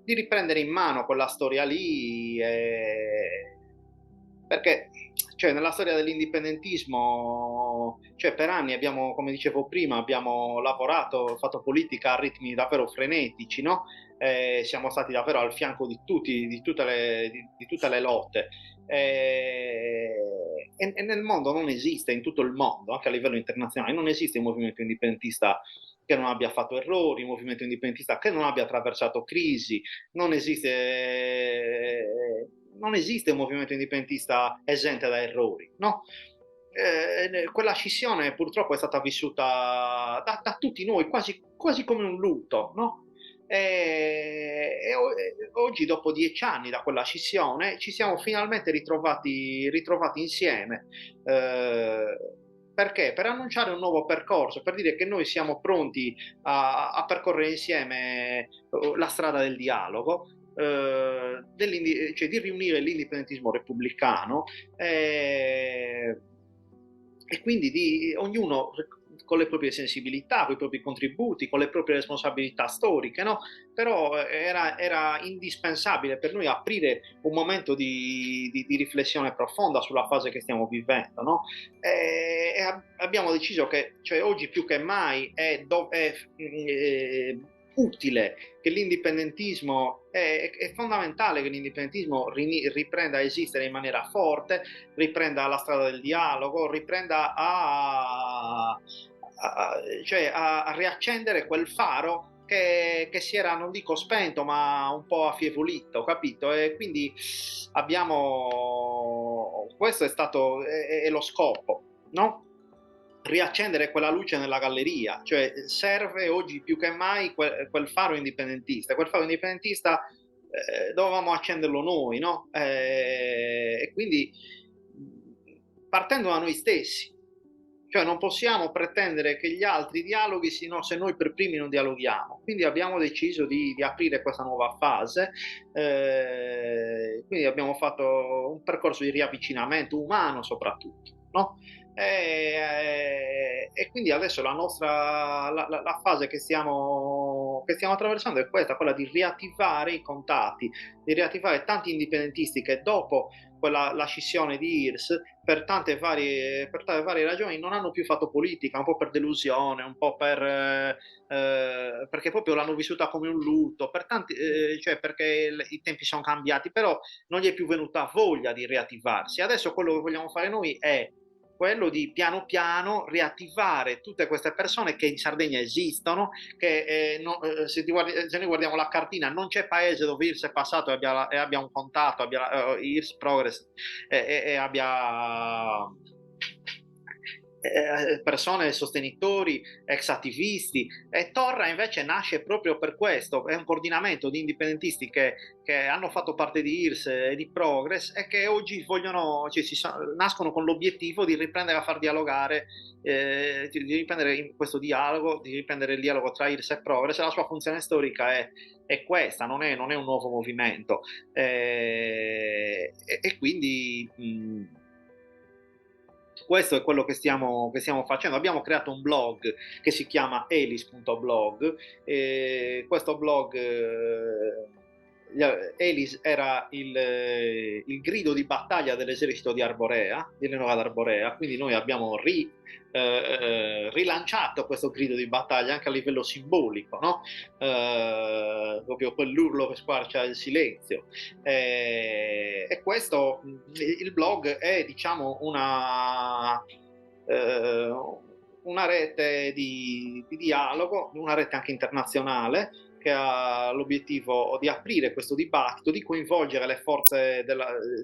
riprendere in mano quella storia lì, perché cioè, nella storia dell'indipendentismo, cioè, per anni abbiamo, come dicevo prima, abbiamo lavorato, fatto politica a ritmi davvero frenetici, no? Siamo stati davvero al fianco di tutte le lotte. E nel mondo non esiste, in tutto il mondo, anche a livello internazionale, non esiste un movimento indipendentista che non abbia fatto errori, un movimento indipendentista che non abbia attraversato crisi, non esiste un movimento indipendentista esente da errori, no? Quella scissione purtroppo è stata vissuta da tutti noi quasi come un lutto, no? Oggi, dopo 10 anni da quella scissione, ci siamo finalmente ritrovati insieme. Perché? Per annunciare un nuovo percorso, per dire che noi siamo pronti a percorrere insieme la strada del dialogo, cioè di riunire l'indipendentismo repubblicano, e quindi ognuno con le proprie sensibilità, con i propri contributi, con le proprie responsabilità storiche, no? Però era indispensabile per noi aprire un momento di riflessione profonda sulla fase che stiamo vivendo, no? Abbiamo deciso che, cioè, oggi più che mai è utile che l'indipendentismo, è fondamentale che l'indipendentismo riprenda a esistere in maniera forte, riprenda la strada del dialogo, riprenda cioè a riaccendere quel faro che si era, non dico spento, ma un po' affievolito, capito? E quindi questo è stato, è lo scopo, no? Riaccendere quella luce nella galleria, cioè serve oggi più che mai quel faro indipendentista. Quel faro indipendentista dovevamo accenderlo noi, no? E quindi partendo da noi stessi, cioè non possiamo pretendere che gli altri dialoghino se noi per primi non dialoghiamo. Quindi abbiamo deciso di aprire questa nuova fase, quindi abbiamo fatto un percorso di riavvicinamento umano soprattutto, no? E quindi adesso la fase che stiamo attraversando è questa, quella di riattivare i contatti, di riattivare tanti indipendentisti che dopo la scissione di IRS per tante varie ragioni non hanno più fatto politica, un po' per delusione, un po' perché proprio l'hanno vissuta come un lutto, cioè perché i tempi sono cambiati, però non gli è più venuta voglia di riattivarsi. Adesso quello che vogliamo fare noi è quello di piano piano riattivare tutte queste persone che in Sardegna esistono, che se noi guardiamo la cartina non c'è paese dove IRS è passato e abbia un contatto, abbia IRS Progress e abbia persone, sostenitori, ex attivisti, e Torra invece nasce proprio per questo, è un coordinamento di indipendentisti che hanno fatto parte di IRS e di Progress e che oggi vogliono, cioè, nascono con l'obiettivo di riprendere a far dialogare, di riprendere questo dialogo, di riprendere il dialogo tra IRS e Progress, e la sua funzione storica è questa, non è un nuovo movimento. E quindi questo è quello che stiamo facendo. Abbiamo creato un blog che si chiama elis.blog. Questo blog, Elis era il grido di battaglia dell'esercito di Arborea, di Eleonora d'Arborea, quindi noi abbiamo rilanciato questo grido di battaglia anche a livello simbolico, no? Proprio quell'urlo che squarcia il silenzio. E questo, il blog è, diciamo, una rete di dialogo, una rete anche internazionale, che ha l'obiettivo di aprire questo dibattito, di coinvolgere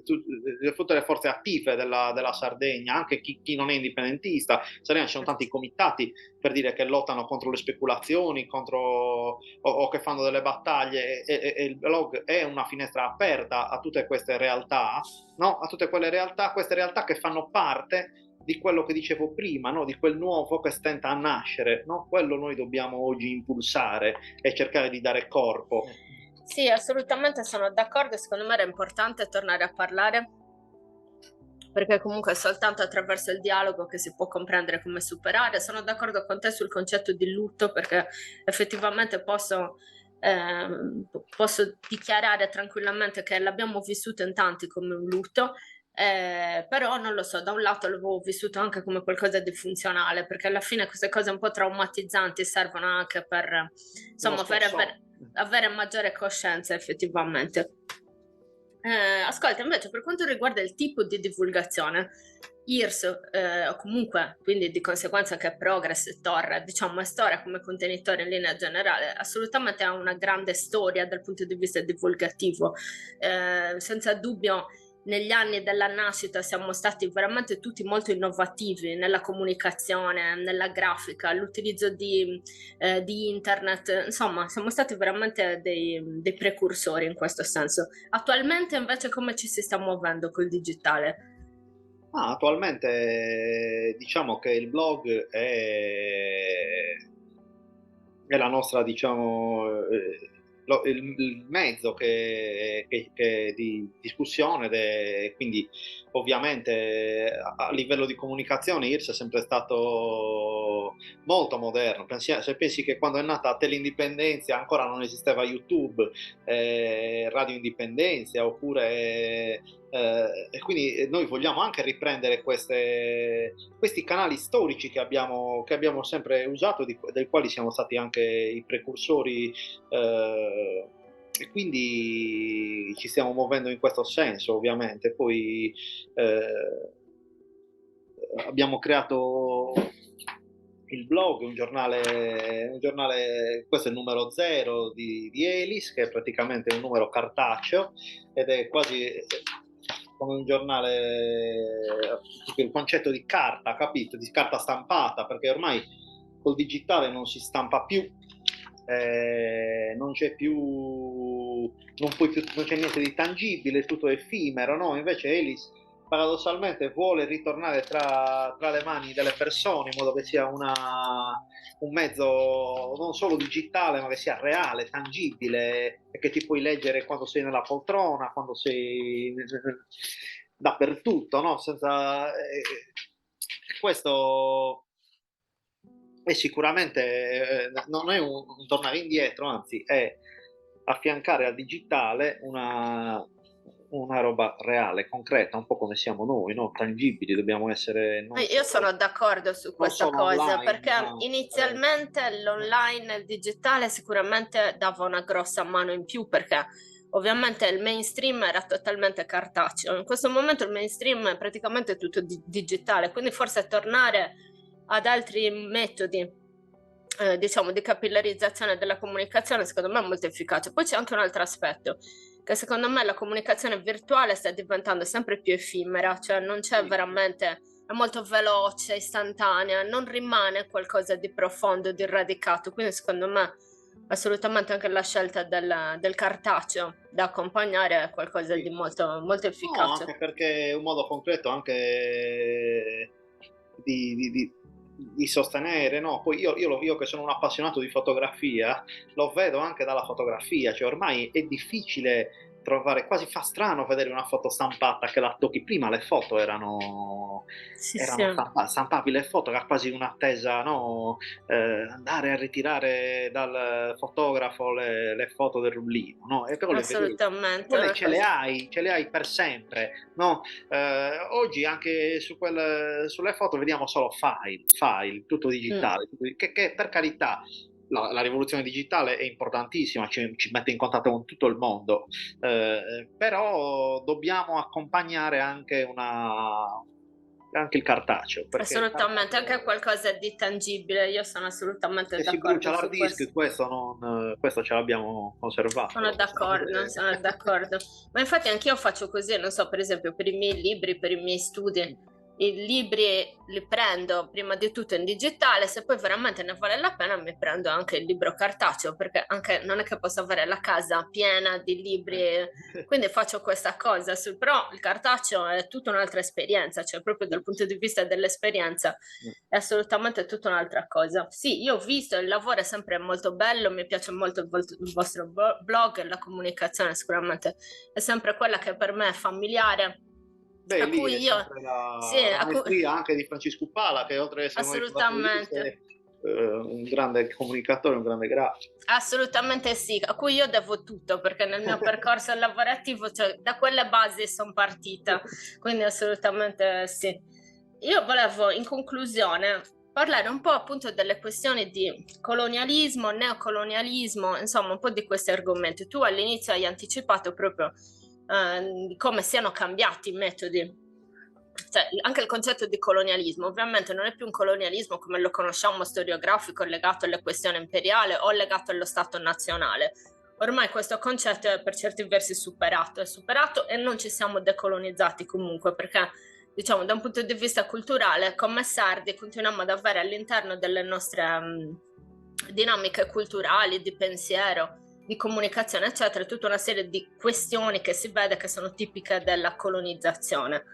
tutte le forze attive della Sardegna, anche chi non è indipendentista. In Sardegna ci sono tanti comitati, per dire, che lottano contro le speculazioni, o che fanno delle battaglie, e il blog è una finestra aperta a tutte queste realtà, no? A tutte queste realtà che fanno parte di quello che dicevo prima, no? Di quel nuovo che stenta a nascere, no? Quello noi dobbiamo oggi impulsare e cercare di dare corpo. Sì, assolutamente sono d'accordo, secondo me era importante tornare a parlare, perché comunque è soltanto attraverso il dialogo che si può comprendere come superare. Sono d'accordo con te sul concetto di lutto, perché effettivamente posso dichiarare tranquillamente che l'abbiamo vissuto in tanti come un lutto, però non lo so, da un lato l'avevo vissuto anche come qualcosa di funzionale, perché alla fine queste cose un po' traumatizzanti servono anche per, insomma, avere maggiore coscienza effettivamente. Ascolta, invece, per quanto riguarda il tipo di divulgazione, IRS, o comunque, quindi di conseguenza che Progress e Torre, diciamo, è storia come contenitore in linea generale, assolutamente ha una grande storia dal punto di vista divulgativo. Senza dubbio, negli anni della nascita siamo stati veramente tutti molto innovativi nella comunicazione, nella grafica, l'utilizzo di internet, insomma, siamo stati veramente dei precursori in questo senso. Attualmente invece come ci si sta muovendo col digitale? Attualmente diciamo che il blog è la nostra, diciamo, il mezzo di discussione, quindi ovviamente a livello di comunicazione IRS è sempre stato molto moderno. Se pensi che quando è nata Teleindipendenza ancora non esisteva YouTube, Radio Indipendenza, oppure e quindi noi vogliamo anche riprendere questi canali storici che abbiamo sempre usato, dei quali siamo stati anche i precursori, e quindi ci stiamo muovendo in questo senso, ovviamente. Poi abbiamo creato il blog, un giornale, questo è il numero 0 di Elis, che è praticamente un numero cartaceo, ed è quasi come un giornale, il concetto di carta, capito? Di carta stampata, perché ormai col digitale non si stampa più, non c'è niente di tangibile, è tutto effimero, no? Invece Elis paradossalmente vuole ritornare tra le mani delle persone, in modo che sia un mezzo non solo digitale, ma che sia reale, tangibile, e che ti puoi leggere quando sei nella poltrona, quando sei dappertutto, no? Questo è sicuramente, non è un tornare indietro, anzi è affiancare al digitale una roba reale, concreta, un po' come siamo noi, no? Tangibili, dobbiamo essere Io sono d'accordo su questa cosa, online, perché no? inizialmente l'online e il digitale sicuramente dava una grossa mano in più, perché ovviamente il mainstream era totalmente cartaceo. In questo momento il mainstream è praticamente tutto digitale, quindi forse tornare ad altri metodi, diciamo, di capillarizzazione della comunicazione, secondo me è molto efficace. Poi c'è anche un altro aspetto, che secondo me la comunicazione virtuale sta diventando sempre più effimera, cioè non c'è veramente è molto veloce, istantanea, non rimane qualcosa di profondo, di radicato. Quindi secondo me assolutamente anche la scelta del cartaceo da accompagnare è qualcosa di Sì. molto, molto No, efficace. anche perché è un modo concreto anche di sostenere, no? Poi io che sono un appassionato di fotografia, lo vedo anche dalla fotografia, cioè ormai è difficile trovare, quasi fa strano vedere una foto stampata che la tocchi. Prima le foto Sì, sì, erano stampabili, le foto era quasi un'attesa, no? Andare a ritirare dal fotografo le foto del rullino, no? E però le vedevi. E assolutamente, è quelle una cosa. ce le hai per sempre, no? Oggi anche sulle foto vediamo solo file, tutto Mm. digitale, che per carità la rivoluzione digitale è importantissima, ci mette in contatto con tutto il mondo, però dobbiamo accompagnare anche il cartaceo, perché il Assolutamente, anche cartaceo, qualcosa di tangibile, io sono assolutamente se si brucia d'accordo l'hard su disk, questo. questo ce l'abbiamo Sono conservato. d'accordo, sono d'accordo. Ma infatti anch'io faccio così, non so, per esempio per i miei libri, per i miei studi, i libri li prendo prima di tutto in digitale, se poi veramente ne vale la pena mi prendo anche il libro cartaceo, perché anche non è che posso avere la casa piena di libri, quindi faccio questa cosa, però il cartaceo è tutta un'altra esperienza, cioè proprio dal punto di vista dell'esperienza è assolutamente tutta un'altra cosa. Sì, io ho visto, il lavoro è sempre molto bello, mi piace molto il vostro blog, la comunicazione sicuramente è sempre quella che per me è familiare, Beh, a lì cui è io, sempre sì, la maestria anche di Francesco Pala, che oltre ad essere un maestro assolutamente. è un grande comunicatore, un grande grafico. Assolutamente sì, a cui io devo tutto perché nel mio percorso lavorativo, cioè, da quelle basi sono partita, quindi assolutamente sì. Io volevo in conclusione parlare un po' appunto delle questioni di colonialismo, neocolonialismo, insomma un po' di questi argomenti. Tu all'inizio hai anticipato proprio di come siano cambiati i metodi, cioè anche il concetto di colonialismo ovviamente non è più un colonialismo come lo conosciamo storiografico legato alle questioni imperiali o legato allo Stato nazionale. Ormai questo concetto è per certi versi superato, è superato e non ci siamo decolonizzati comunque perché diciamo da un punto di vista culturale come sardi continuiamo ad avere all'interno delle nostre dinamiche culturali, di pensiero, di comunicazione eccetera tutta una serie di questioni che si vede che sono tipiche della colonizzazione.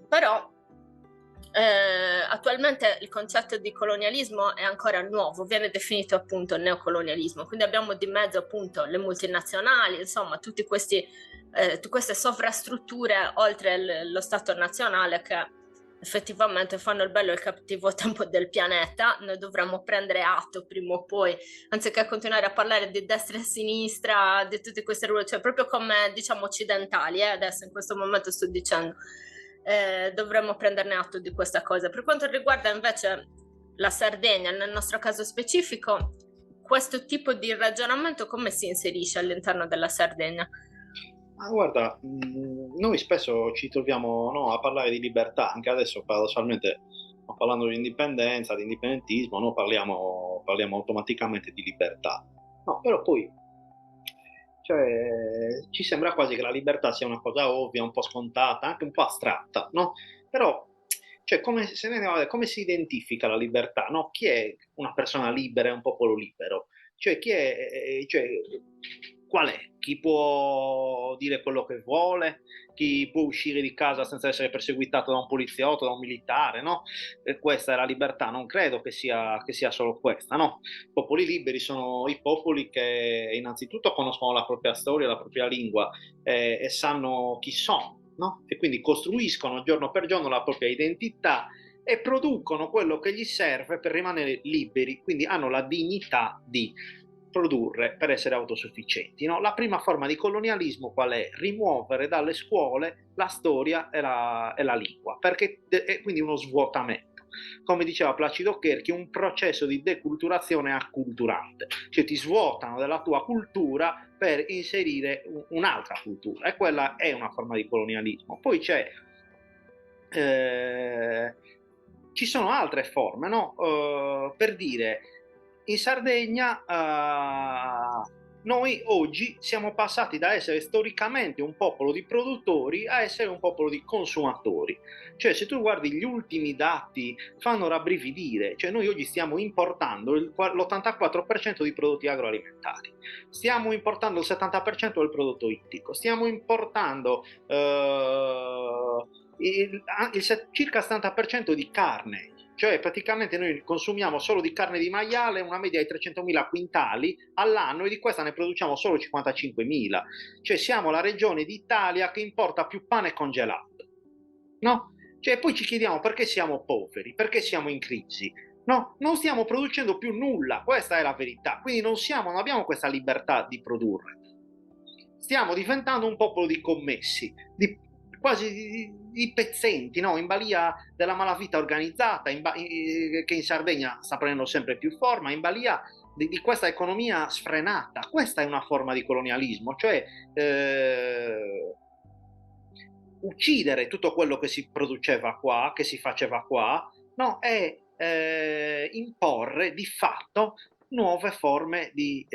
Però attualmente il concetto di colonialismo è ancora nuovo, viene definito appunto neocolonialismo, quindi abbiamo di mezzo appunto le multinazionali, insomma tutte queste sovrastrutture oltre lo Stato nazionale che effettivamente fanno il bello e il cattivo tempo del pianeta, noi dovremmo prendere atto prima o poi, anziché continuare a parlare di destra e sinistra, di tutte queste ruole, cioè proprio come diciamo occidentali, adesso in questo momento sto dicendo, dovremmo prenderne atto di questa cosa. Per quanto riguarda invece la Sardegna, nel nostro caso specifico, questo tipo di ragionamento come si inserisce all'interno della Sardegna? Ma guarda, noi spesso ci troviamo, no, a parlare di libertà, anche adesso paradossalmente, no, parlando di indipendenza, di indipendentismo, no, parliamo automaticamente di libertà. No, però poi, cioè, ci sembra quasi che la libertà sia una cosa ovvia, un po' scontata, anche un po' astratta, no? Però, cioè, come si identifica la libertà, no? Chi è una persona libera e un popolo libero? Cioè, qual è? Chi può dire quello che vuole? Chi può uscire di casa senza essere perseguitato da un poliziotto, da un militare, no? E questa è la libertà, non credo che sia solo questa, no? I popoli liberi sono i popoli che innanzitutto conoscono la propria storia, la propria lingua e sanno chi sono, no? E quindi costruiscono giorno per giorno la propria identità e producono quello che gli serve per rimanere liberi, quindi hanno la dignità di produrre per essere autosufficienti. No? La prima forma di colonialismo qual è? Rimuovere dalle scuole la storia e la lingua, perché è quindi uno svuotamento. Come diceva Placido Cherchi, un processo di deculturazione acculturante, cioè ti svuotano della tua cultura per inserire un'altra cultura e quella è una forma di colonialismo. Poi eh, ci sono altre forme, no? Per dire, in Sardegna Noi oggi siamo passati da essere storicamente un popolo di produttori a essere un popolo di consumatori. Cioè, se tu guardi gli ultimi dati, fanno rabbrividire. Cioè, noi oggi stiamo importando l'84% di prodotti agroalimentari, stiamo importando il 70% del prodotto ittico, stiamo importando circa il 70% di carne. Cioè praticamente noi consumiamo solo di carne di maiale una media di 300.000 quintali all'anno e di questa ne produciamo solo 55.000. Cioè siamo la regione d'Italia che importa più pane congelato, no? Cioè poi ci chiediamo perché siamo poveri, perché siamo in crisi. No, non stiamo producendo più nulla, questa è la verità. Quindi non abbiamo questa libertà di produrre. Stiamo diventando un popolo di commessi, quasi di pezzenti, no? In balia della malavita organizzata, che in Sardegna sta prendendo sempre più forma, in balia di questa economia sfrenata. Questa è una forma di colonialismo, cioè uccidere tutto quello che si produceva qua, che si faceva qua, no? E imporre di fatto nuove forme di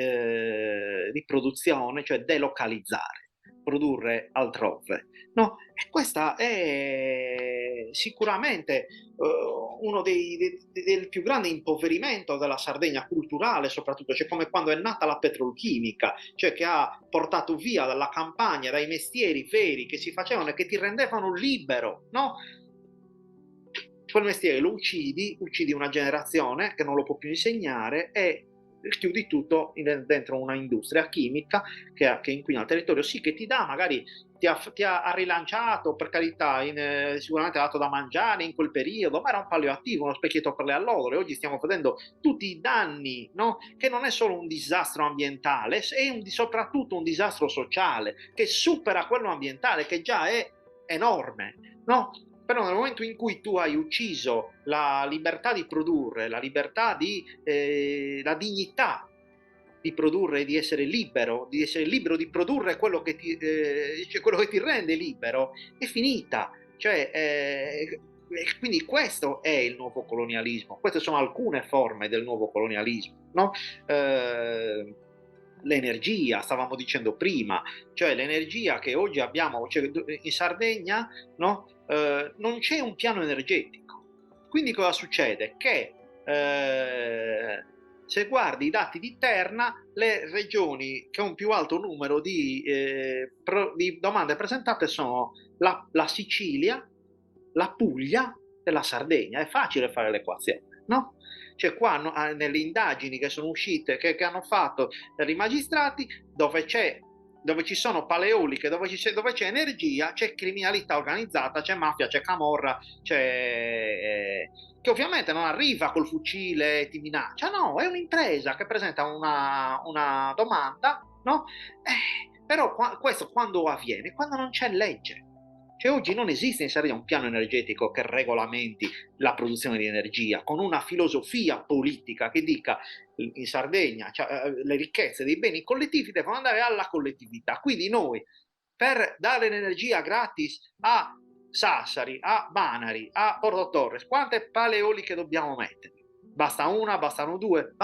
produzione, cioè delocalizzare, produrre altrove. No? E questa è sicuramente uno del più grandi impoverimento della Sardegna culturale, soprattutto, cioè come quando è nata la petrolchimica, cioè che ha portato via dalla campagna, dai mestieri veri che si facevano e che ti rendevano libero, no? Quel mestiere lo uccidi una generazione che non lo può più insegnare e chiudi tutto dentro una industria chimica che inquina il territorio, sì, che ti dà magari ti ha rilanciato, per carità, sicuramente ha dato da mangiare in quel periodo, ma era un palliativo, uno specchietto per le allodole. Oggi stiamo vedendo tutti i danni, no? Che non è solo un disastro ambientale, è soprattutto un disastro sociale che supera quello ambientale, che già è enorme, no? Però nel momento in cui tu hai ucciso la libertà di produrre, la libertà la dignità di produrre e di essere libero di produrre quello che ti rende libero, è finita. Cioè, quindi questo è il nuovo colonialismo, queste sono alcune forme del nuovo colonialismo, no? L'energia, stavamo dicendo prima, cioè l'energia che oggi abbiamo, cioè in Sardegna, no? Non c'è un piano energetico. Quindi cosa succede? Che se guardi i dati di Terna, le regioni che hanno un più alto numero di domande presentate sono la Sicilia, la Puglia e la Sardegna. È facile fare l'equazione, no? Cioè qua nelle indagini che sono uscite, che hanno fatto i magistrati, dove ci sono paleoliche, dove c'è energia, c'è criminalità organizzata, c'è mafia, c'è camorra, che ovviamente non arriva col fucile e ti minaccia, no, è un'impresa che presenta una domanda, no? Però questo quando avviene? Quando non c'è legge. Cioè oggi non esiste in Sardegna un piano energetico che regolamenti la produzione di energia, con una filosofia politica che dica in Sardegna cioè, le ricchezze dei beni collettivi devono andare alla collettività. Quindi noi, per dare l'energia gratis a Sassari, a Banari, a Porto Torres, quante pale eoliche dobbiamo mettere? Basta una, bastano due,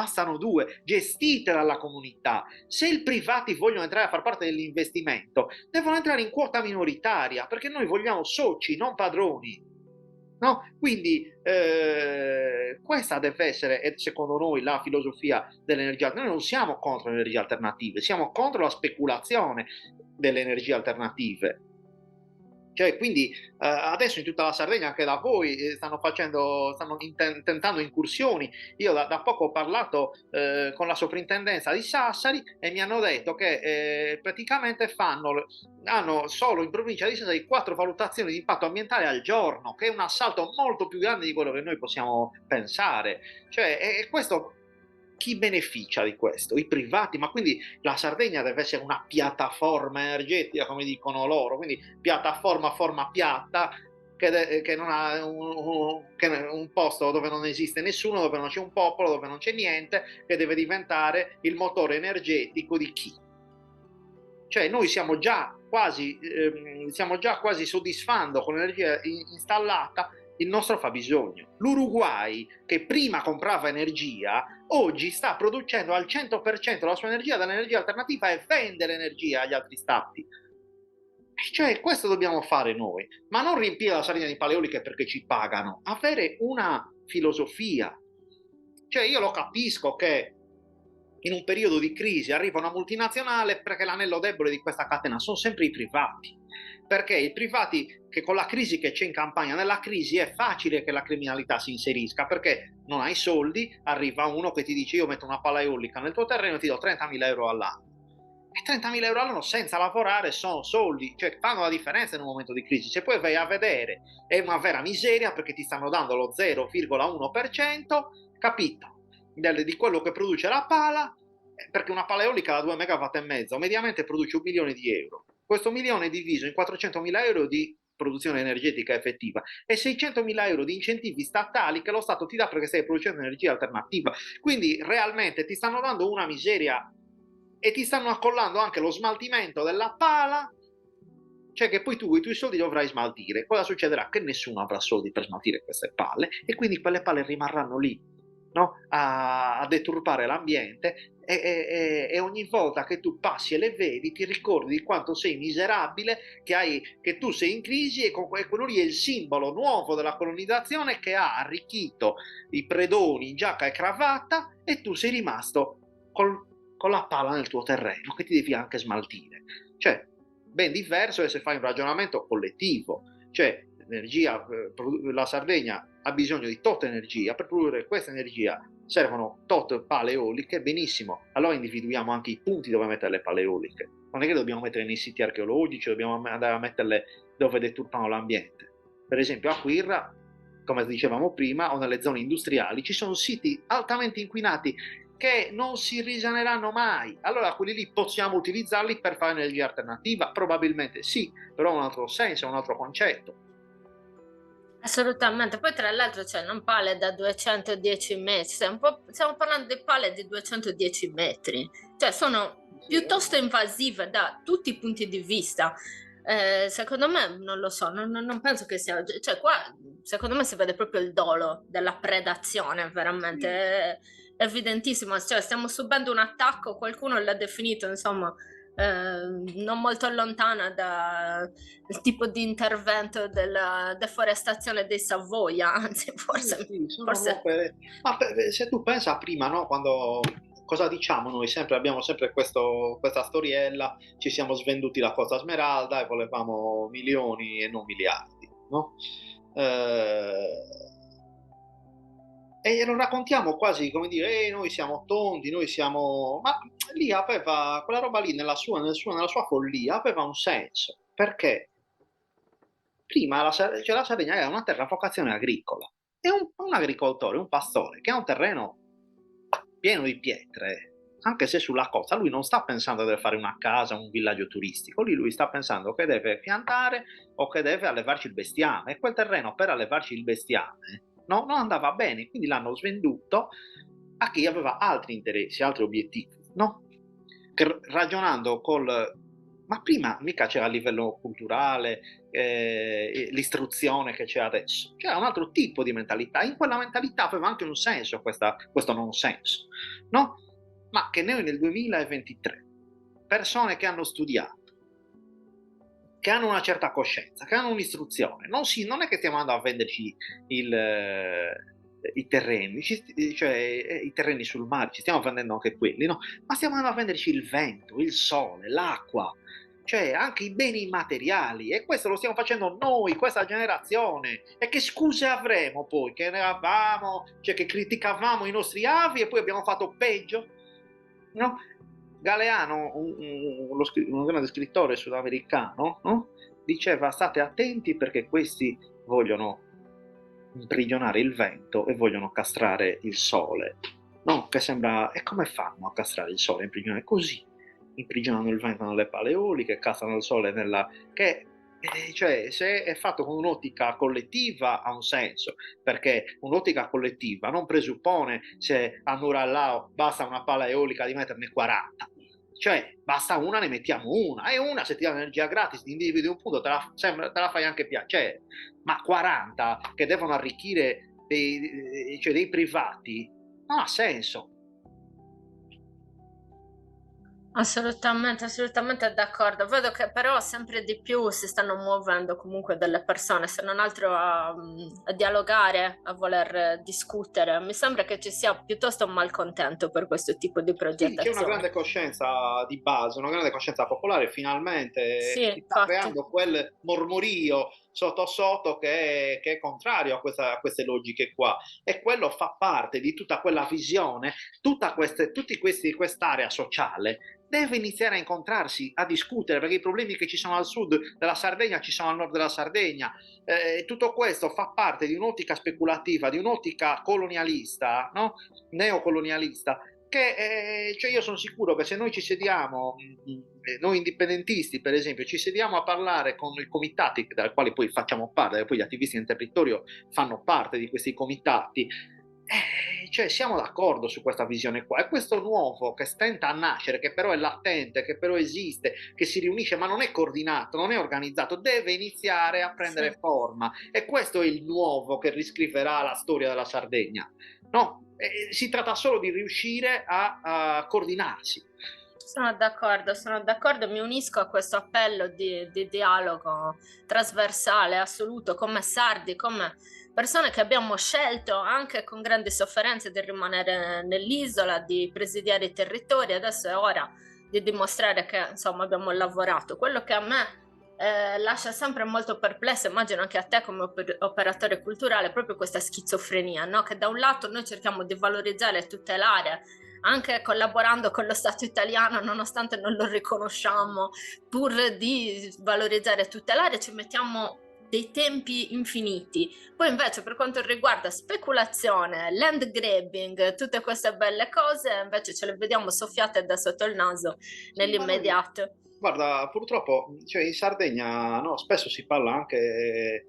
gestite dalla comunità. Se i privati vogliono entrare a far parte dell'investimento, devono entrare in quota minoritaria, perché noi vogliamo soci, non padroni. No? Quindi questa deve essere, secondo noi, la filosofia dell'energia. Noi non siamo contro le energie alternative, siamo contro la speculazione delle energie alternative. Cioè, quindi adesso in tutta la Sardegna, anche da voi, stanno tentando incursioni. Io da poco ho parlato con la soprintendenza di Sassari e mi hanno detto che praticamente hanno solo in provincia di Sassari 4 valutazioni di impatto ambientale al giorno, che è un assalto molto più grande di quello che noi possiamo pensare. Cioè, e questo chi beneficia di questo? I privati, ma quindi la Sardegna deve essere una piattaforma energetica, come dicono loro, quindi piattaforma a forma piatta, che non ha un posto dove non esiste nessuno, dove non c'è un popolo, dove non c'è niente, che deve diventare il motore energetico di chi? Cioè noi stiamo già quasi soddisfando con l'energia installata il nostro fabbisogno. L'Uruguay, che prima comprava energia, oggi sta producendo al 100% la sua energia dall'energia alternativa e vende l'energia agli altri stati. Cioè, questo dobbiamo fare noi, ma non riempire la Sardegna di paleoliche perché ci pagano, avere una filosofia. Cioè, io lo capisco che in un periodo di crisi arriva una multinazionale perché l'anello debole di questa catena sono sempre i privati. Perché i privati, che con la crisi che c'è in Campania, nella crisi è facile che la criminalità si inserisca, perché non hai soldi, arriva uno che ti dice io metto una pala eolica nel tuo terreno e ti do 30.000 euro all'anno. E 30.000 euro all'anno senza lavorare sono soldi, cioè fanno la differenza in un momento di crisi. Se poi vai a vedere è una vera miseria perché ti stanno dando lo 0,1%, capito? Di quello che produce la pala, perché una pala eolica da 2 megawatt e mezzo mediamente produce 1 milione di euro. Questo milione è diviso in 400.000 euro di produzione energetica effettiva e 600.000 euro di incentivi statali che lo Stato ti dà perché stai producendo energia alternativa. Quindi realmente ti stanno dando una miseria e ti stanno accollando anche lo smaltimento della pala, cioè che poi tu i tuoi soldi dovrai smaltire. Cosa succederà? Che nessuno avrà soldi per smaltire queste palle e quindi quelle palle rimarranno lì, no? a deturpare l'ambiente e ogni volta che tu passi e le vedi ti ricordi di quanto sei miserabile, che tu sei in crisi e quello lì è il simbolo nuovo della colonizzazione che ha arricchito i predoni in giacca e cravatta e tu sei rimasto con la pala nel tuo terreno che ti devi anche smaltire. Cioè, ben diverso è se fai un ragionamento collettivo, cioè la Sardegna ha bisogno di tot energia, per produrre questa energia servono tot pale eoliche, benissimo, allora individuiamo anche i punti dove mettere le pale eoliche, non è che dobbiamo mettere nei siti archeologici, dobbiamo andare a metterle dove deturpano l'ambiente. Per esempio a Quirra, come dicevamo prima, o nelle zone industriali ci sono siti altamente inquinati che non si risaneranno mai. Allora quelli lì possiamo utilizzarli per fare energia alternativa? Probabilmente sì, però ha un altro senso, un altro concetto. Assolutamente, poi tra l'altro non pale da 210 metri, stiamo parlando di pale di 210 metri, cioè sono piuttosto invasive da tutti i punti di vista. Secondo me, non lo so, non penso che sia, cioè qua secondo me si vede proprio il dolo della predazione, veramente, è evidentissimo, cioè stiamo subendo un attacco, qualcuno l'ha definito, insomma, non molto lontana dal tipo di intervento della deforestazione dei Savoia, anzi forse, Sì, sono forse nuove. Ma se tu pensa prima, no, quando cosa diciamo noi sempre, abbiamo sempre questa storiella, ci siamo svenduti la Costa Smeralda e volevamo milioni e non miliardi, no? E lo raccontiamo quasi come dire, noi siamo tonti, noi siamo. Ma lì aveva, quella roba lì nella sua follia aveva un senso, perché prima cioè la Sardegna era una terra a vocazione agricola. E un agricoltore, un pastore, che ha un terreno pieno di pietre, anche se sulla costa, lui non sta pensando di fare una casa, un villaggio turistico, lui sta pensando che deve piantare o che deve allevarci il bestiame. E quel terreno per allevarci il bestiame no, non andava bene, quindi l'hanno svenduto a chi aveva altri interessi, altri obiettivi, no? Che ragionando ma prima mica c'era a livello culturale l'istruzione che c'è adesso, c'era un altro tipo di mentalità, in quella mentalità aveva anche un senso questo non senso, no? Ma che noi nel 2023, persone che hanno studiato, che hanno una certa coscienza, che hanno un'istruzione, non è che stiamo andando a venderci i terreni, cioè i terreni sul mare, ci stiamo vendendo anche quelli, no? Ma stiamo andando a venderci il vento, il sole, l'acqua, cioè anche i beni immateriali, e questo lo stiamo facendo noi, questa generazione. E che scuse avremo poi? Che eravamo, cioè che criticavamo i nostri avi e poi abbiamo fatto peggio? No? Galeano, un grande scrittore sudamericano, no? Diceva state attenti perché questi vogliono imprigionare il vento e vogliono castrare il sole. No, che sembra. E come fanno a castrare il sole? Imprigionare così, imprigionano il vento nelle pale eoliche, castrano il sole nella. Cioè, se è fatto con un'ottica collettiva ha un senso, perché un'ottica collettiva non presuppone se a Nurallao basta una pala eolica di metterne 40, Cioè, basta una, ne mettiamo una, e una se ti dà energia gratis, ti individui un punto, te la fai anche piacere, ma 40 che devono arricchire cioè dei privati, non ha senso. Assolutamente, assolutamente d'accordo. Vedo che però sempre di più si stanno muovendo comunque delle persone, se non altro a dialogare, a voler discutere. Mi sembra che ci sia piuttosto un malcontento per questo tipo di Sì, c'è una progettazione. grande coscienza di base, una grande coscienza popolare, finalmente Sì, si sta infatti. creando quel mormorio sotto sotto che è contrario a queste logiche qua, e quello fa parte di tutta quella visione, quest'area sociale deve iniziare a incontrarsi, a discutere, perché i problemi che ci sono al sud della Sardegna ci sono al nord della Sardegna. Tutto questo fa parte di un'ottica speculativa, di un'ottica colonialista, no? Neocolonialista, che cioè io sono sicuro che se noi ci sediamo, noi indipendentisti per esempio, ci sediamo a parlare con i comitati dai quali poi facciamo parte, e poi gli attivisti nel territorio fanno parte di questi comitati, cioè siamo d'accordo su questa visione qua, e questo nuovo che stenta a nascere, che però è latente, che però esiste, che si riunisce ma non è coordinato, non è organizzato, deve iniziare a Sì. prendere forma, e questo è il nuovo che riscriverà la storia della Sardegna, no? Si tratta solo di riuscire a coordinarsi. Sono d'accordo, mi unisco a questo appello di dialogo trasversale, assoluto, come sardi, come persone che abbiamo scelto anche con grandi sofferenze di rimanere nell'isola, di presidiare i territori. Adesso è ora di dimostrare che insomma abbiamo lavorato. Quello che a me lascia sempre molto perplessa, immagino anche a te come operatore culturale, è proprio questa schizofrenia, no? Che da un lato noi cerchiamo di valorizzare e tutelare anche collaborando con lo Stato italiano, nonostante non lo riconosciamo, pur di valorizzare e tutelare, ci mettiamo dei tempi infiniti. Poi invece per quanto riguarda speculazione, land grabbing, tutte queste belle cose, invece ce le vediamo soffiate da sotto il naso Sì, ma noi, nell'immediato. guarda, purtroppo, cioè in Sardegna, no, spesso si parla anche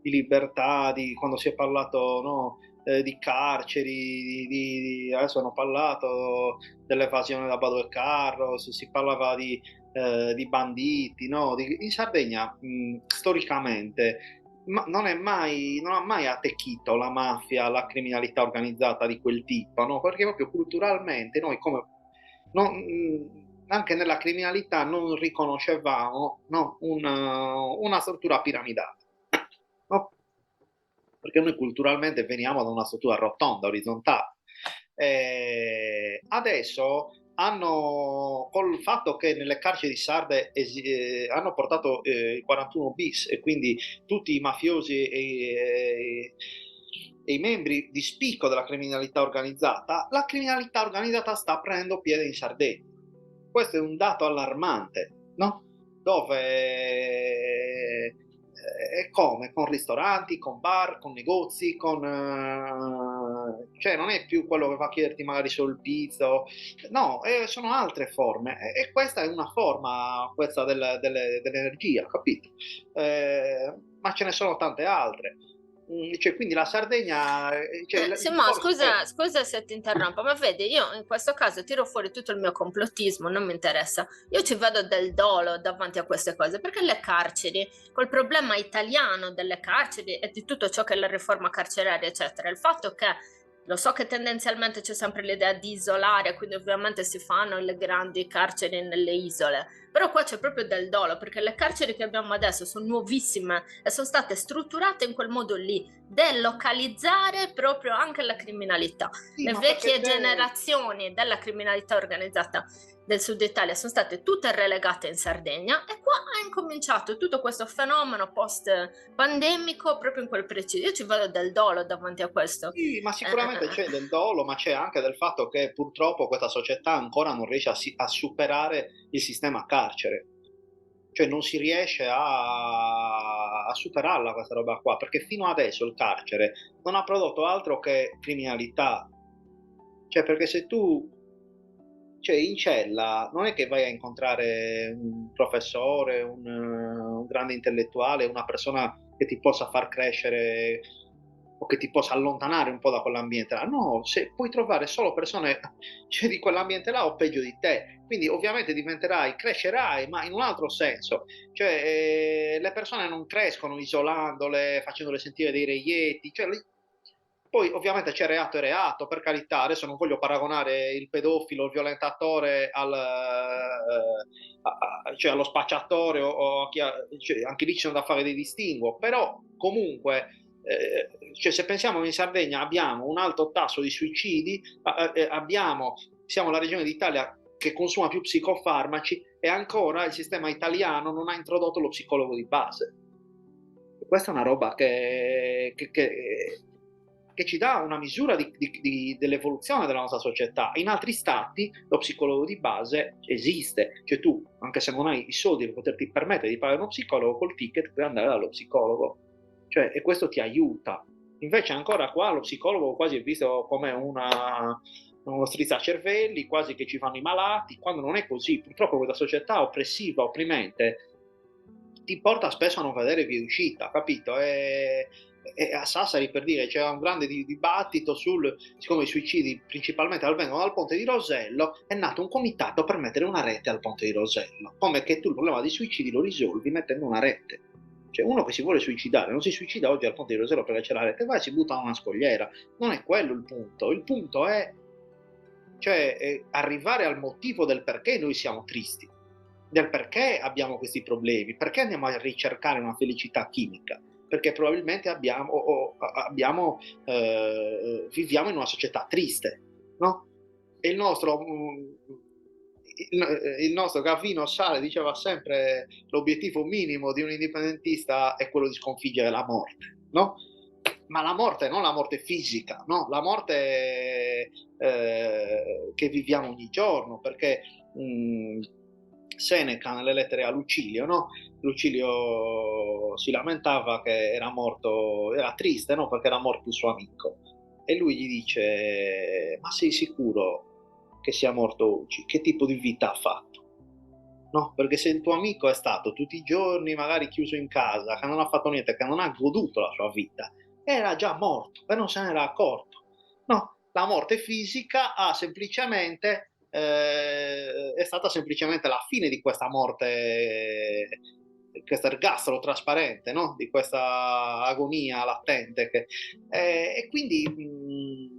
di libertà, di quando si è parlato, no, di carceri, adesso hanno parlato dell'evasione da Bado e Carros, si parlava di banditi, no? In Sardegna, storicamente, non ha mai attecchito la mafia, la criminalità organizzata di quel tipo, no? Perché proprio culturalmente noi come anche nella criminalità non riconoscevamo, no, una struttura piramidale, no? Perché noi culturalmente veniamo da una struttura rotonda, orizzontale. Adesso col fatto che nelle carceri sarde hanno portato il 41 bis, e quindi tutti i mafiosi e i membri di spicco della criminalità organizzata, la criminalità organizzata sta prendendo piede in Sardegna. Questo è un dato allarmante, no? Dove come? Con ristoranti, con bar, con negozi, cioè non è più quello che va a chiederti magari solo il pizzo, no, sono altre forme, e questa è una forma, questa dell'energia, capito? Ma ce ne sono tante altre. Cioè, quindi la Sardegna, cioè, il Sì, ma discorso è... scusa se ti interrompo, ma vedi, io in questo caso tiro fuori tutto il mio complottismo, non mi interessa. Io ci vedo del dolo davanti a queste cose, perché le carceri, col problema italiano delle carceri e di tutto ciò che è la riforma carceraria, eccetera, il fatto che lo so che tendenzialmente c'è sempre l'idea di isolare, quindi ovviamente si fanno le grandi carceri nelle isole, però qua c'è proprio del dolo, perché le carceri che abbiamo adesso sono nuovissime e sono state strutturate in quel modo lì, delocalizzare proprio anche la criminalità. Sì, Le ma perché vecchie te... generazioni della criminalità organizzata del sud Italia sono state tutte relegate in Sardegna e qua è incominciato tutto questo fenomeno post-pandemico proprio in quel preciso. Io ci vedo del dolo davanti a questo. Sì, ma Eh, eh, sicuramente c'è eh. del dolo, ma c'è anche del fatto che purtroppo questa società ancora non riesce a superare il sistema carcere. Cioè non si riesce a superarla questa roba qua, perché fino adesso il carcere non ha prodotto altro che criminalità. Cioè, perché se tu, cioè in cella non è che vai a incontrare un professore, un grande intellettuale, una persona che ti possa far crescere, o che ti possa allontanare un po' da quell'ambiente là. No, se puoi trovare solo persone cioè, di quell'ambiente là o peggio di te. Quindi ovviamente crescerai, ma in un altro senso. Cioè, le persone non crescono isolandole, facendole sentire dei reietti. Cioè, poi ovviamente c'è reato e reato, per carità, adesso non voglio paragonare il pedofilo, il violentatore cioè allo spacciatore o a chi cioè, anche lì ci sono da fare dei distinguo, però comunque cioè, se pensiamo in Sardegna abbiamo un alto tasso di suicidi, siamo la regione d'Italia che consuma più psicofarmaci e ancora il sistema italiano non ha introdotto lo psicologo di base. Questa è una roba che ci dà una misura dell'evoluzione della nostra società. In altri stati lo psicologo di base esiste, cioè tu, anche se non hai i soldi per poterti permettere di pagare uno psicologo, col ticket puoi andare dallo psicologo, cioè, e questo ti aiuta. Invece ancora qua lo psicologo quasi è visto come uno strizzacervelli, quasi che ci fanno i malati, quando non è così. Purtroppo questa società oppressiva, opprimente, ti porta spesso a non vedere via d'uscita, capito? E a Sassari, per dire, c'era un grande dibattito siccome i suicidi principalmente avvengono dal ponte di Rosello, è nato un comitato per mettere una rete al ponte di Rosello, come che tu il problema dei suicidi lo risolvi mettendo una rete. Cioè uno che si vuole suicidare non si suicida oggi al ponte di Rosello perché c'è la rete, va e si butta a una scogliera. Non è quello il punto è cioè arrivare al motivo del perché noi siamo tristi, del perché abbiamo questi problemi, perché andiamo a ricercare una felicità chimica, perché probabilmente viviamo in una società triste, no? E il nostro Gavino Sale diceva sempre l'obiettivo minimo di un indipendentista è quello di sconfiggere la morte, no? Ma la morte non la morte fisica, no? La morte che viviamo ogni giorno, perché Seneca nelle lettere a Lucilio, no? Lucilio si lamentava che era morto, era triste, no? Perché era morto il suo amico. E lui gli dice: ma sei sicuro che sia morto oggi? Che tipo di vita ha fatto? No? Perché se il tuo amico è stato tutti i giorni magari chiuso in casa, che non ha fatto niente, che non ha goduto la sua vita, era già morto e non se n'era accorto. No, la morte fisica è stata semplicemente la fine di questa morte, questo ergastolo trasparente, no? Di questa agonia latente. E quindi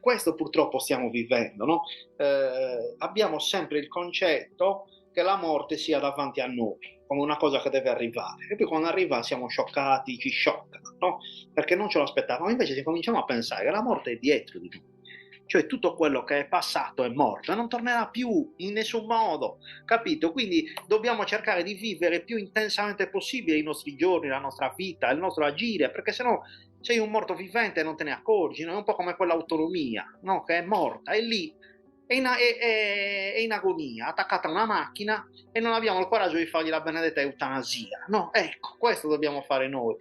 questo purtroppo stiamo vivendo, no? Abbiamo sempre il concetto che la morte sia davanti a noi, come una cosa che deve arrivare. E poi quando arriva siamo scioccati, ci scioccano, no? Perché non ce lo aspettavamo. Invece se cominciamo a pensare che la morte è dietro di noi, cioè tutto quello che è passato è morto e non tornerà più in nessun modo, capito? Quindi dobbiamo cercare di vivere più intensamente possibile i nostri giorni, la nostra vita, il nostro agire, perché sennò sei un morto vivente e non te ne accorgi, no? È un po' come quell'autonomia, no? Che è morta, è lì, è in agonia, attaccata a una macchina e non abbiamo il coraggio di fargli la benedetta eutanasia. No, ecco, questo dobbiamo fare noi,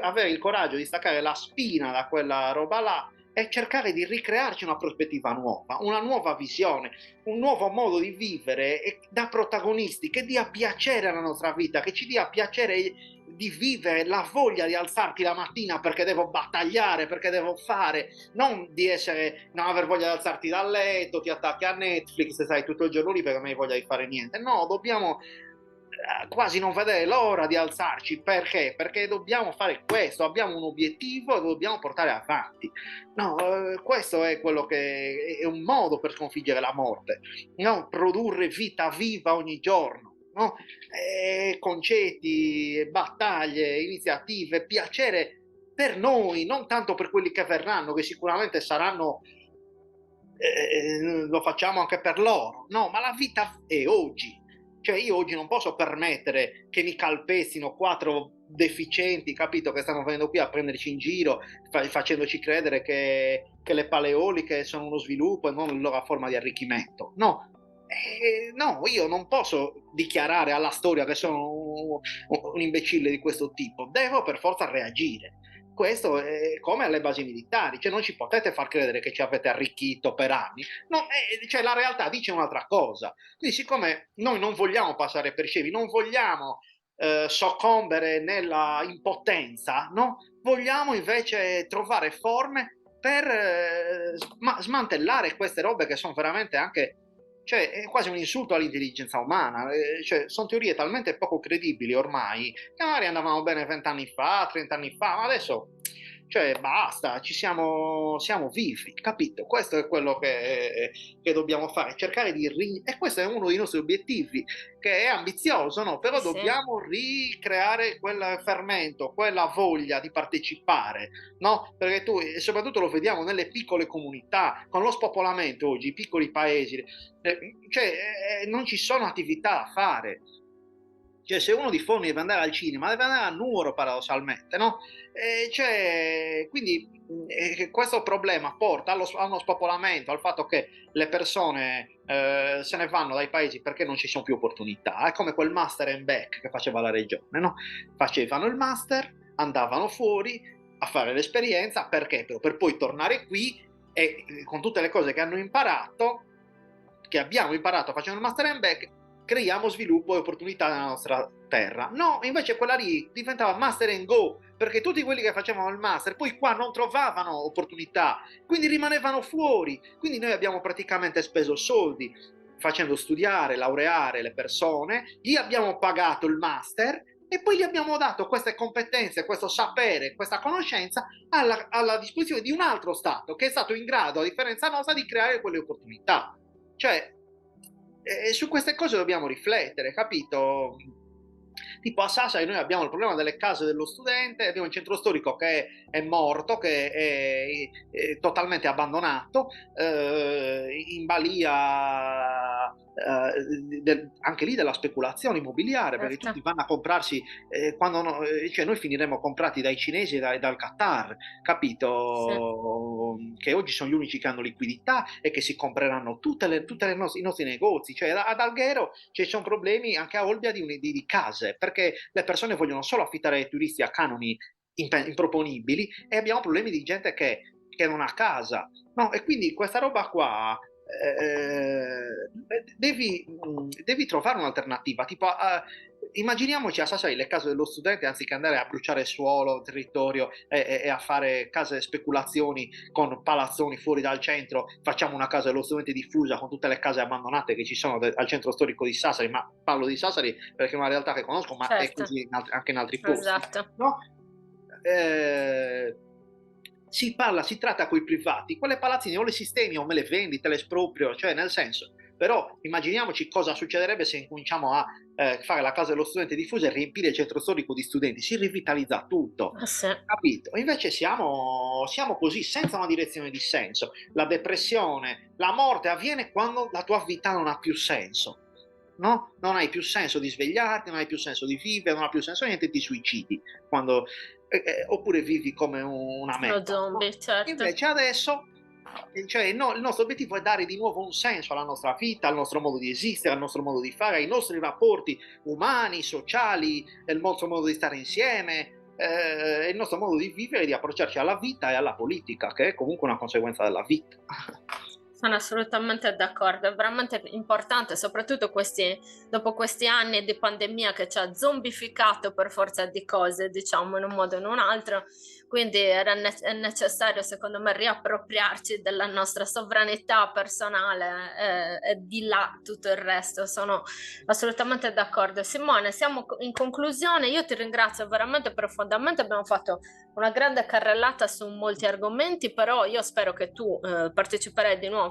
avere il coraggio di staccare la spina da quella roba là e cercare di ricrearci una prospettiva nuova, una nuova visione, un nuovo modo di vivere da protagonisti che dia piacere alla nostra vita, che ci dia piacere di vivere, la voglia di alzarti la mattina perché devo battagliare, perché devo fare, non aver voglia di alzarti dal letto, ti attacchi a Netflix e stai tutto il giorno lì perché non hai voglia di fare niente. No, dobbiamo quasi non vedere l'ora di alzarci. Perché? Perché dobbiamo fare questo, abbiamo un obiettivo e lo dobbiamo portare avanti. No, questo è quello che è un modo per sconfiggere la morte, no? Produrre vita viva ogni giorno. No? Concetti, battaglie, iniziative, piacere per noi, non tanto per quelli che verranno, che sicuramente saranno, lo facciamo anche per loro, no, ma la vita è oggi. Cioè io oggi non posso permettere che mi calpestino 4 deficienti, capito, che stanno venendo qui a prenderci in giro, facendoci credere che le paleoliche sono uno sviluppo e non la loro forma di arricchimento. No, no, io non posso dichiarare alla storia che sono un imbecille di questo tipo, devo per forza reagire. Questo è come alle basi militari, cioè non ci potete far credere che ci avete arricchito per anni, no, cioè la realtà dice un'altra cosa. Quindi siccome noi non vogliamo passare per scemi, non vogliamo soccombere nella impotenza, no? vogliamo invece trovare forme per smantellare queste robe che sono veramente anche, cioè è quasi un insulto all'intelligenza umana, cioè, sono teorie talmente poco credibili ormai che magari andavano bene 20 anni fa, 30 anni fa, ma adesso, cioè basta, siamo vivi, capito? Questo è quello che dobbiamo fare, cercare e questo è uno dei nostri obiettivi, che è ambizioso, no? Però Sì, dobbiamo ricreare quel fermento, quella voglia di partecipare, no? Perché e soprattutto lo vediamo nelle piccole comunità, con lo spopolamento oggi, i piccoli paesi, non ci sono attività da fare. Cioè, se uno di Forni deve andare al cinema, deve andare a Nuoro paradossalmente, no? Quindi questo problema porta a uno spopolamento, al fatto che le persone se ne vanno dai paesi perché non ci sono più opportunità. È come quel master and back che faceva la regione, no? Facevano il master, andavano fuori a fare l'esperienza, perché? Per poi tornare qui e con tutte le cose che hanno imparato, che abbiamo imparato facendo il master and back, creiamo sviluppo e opportunità nella nostra terra. No, invece quella lì diventava master and go, perché tutti quelli che facevano il master poi qua non trovavano opportunità, quindi rimanevano fuori. Quindi noi abbiamo praticamente speso soldi facendo studiare, laureare le persone, gli abbiamo pagato il master e poi gli abbiamo dato queste competenze, questo sapere, questa conoscenza alla disposizione di un altro Stato che è stato in grado, a differenza nostra, di creare quelle opportunità. Cioè, su queste cose dobbiamo riflettere, capito? Tipo a Sassari noi abbiamo il problema delle case dello studente, abbiamo un centro storico che è morto, che è totalmente abbandonato, in balia anche lì della speculazione immobiliare, perché certo. tutti vanno a comprarsi, cioè noi finiremo comprati dai cinesi e dal Qatar, Sì. capito? Che oggi sono gli unici che hanno liquidità e che si compreranno i nostri negozi. Cioè ad Alghero ci sono problemi anche a Olbia di case, perché le persone vogliono solo affittare ai turisti a canoni improponibili e abbiamo problemi di gente che non ha casa. No? E quindi questa roba qua devi trovare un'alternativa. Tipo, immaginiamoci a Sassari le case dello studente, anziché andare a bruciare suolo, territorio e a fare case speculazioni con palazzoni fuori dal centro, facciamo una casa dello studente diffusa con tutte le case abbandonate che ci sono al centro storico di Sassari, ma parlo di Sassari perché è una realtà che conosco, ma è Certo, così anche in altri posti, esatto. no? Eh, si tratta con i privati, quelle palazzine o le sistemi o me le vendi, te le esproprio, cioè nel senso, però immaginiamoci cosa succederebbe se incominciamo a fare la casa dello studente diffusa e riempire il centro storico di studenti, si rivitalizza tutto, Sì. capito? Invece siamo così, senza una direzione di senso. La depressione, la morte avviene quando la tua vita non ha più senso. No? Non hai più senso di svegliarti, non hai più senso di vivere, non ha più senso niente, ti suicidi quando, oppure vivi come una Lo merda. zombie, No? certo. Invece adesso, cioè, no, il nostro obiettivo è dare di nuovo un senso alla nostra vita, al nostro modo di esistere, al nostro modo di fare, ai nostri rapporti umani, sociali, il nostro modo di stare insieme, il nostro modo di vivere, di approcciarci alla vita e alla politica, che è comunque una conseguenza della vita. Sono assolutamente d'accordo, è veramente importante, soprattutto dopo questi anni di pandemia che ci ha zombificato per forza di cose, diciamo in un modo o in un altro, quindi è necessario secondo me riappropriarci della nostra sovranità personale e di là tutto il resto, sono assolutamente d'accordo. Simone, siamo in conclusione, io ti ringrazio veramente profondamente, abbiamo fatto una grande carrellata su molti argomenti, però io spero che tu parteciperai di nuovo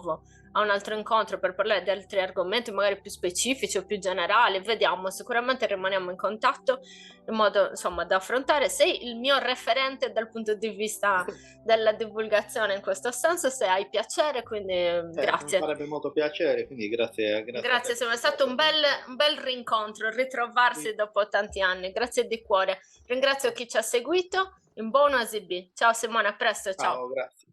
a un altro incontro per parlare di altri argomenti, magari più specifici o più generali. Vediamo, sicuramente rimaniamo in contatto in modo insomma da affrontare. Sei il mio referente dal punto di vista della divulgazione in questo senso, se hai piacere, quindi Mi grazie. farebbe molto piacere, quindi grazie a te Grazie, per è stato un bel rincontro, ritrovarsi l'opportunità. dopo tanti anni. Grazie di cuore. Ringrazio chi ci ha seguito. In buona OSB. Ciao Simone, a presto, ciao. Ciao, grazie.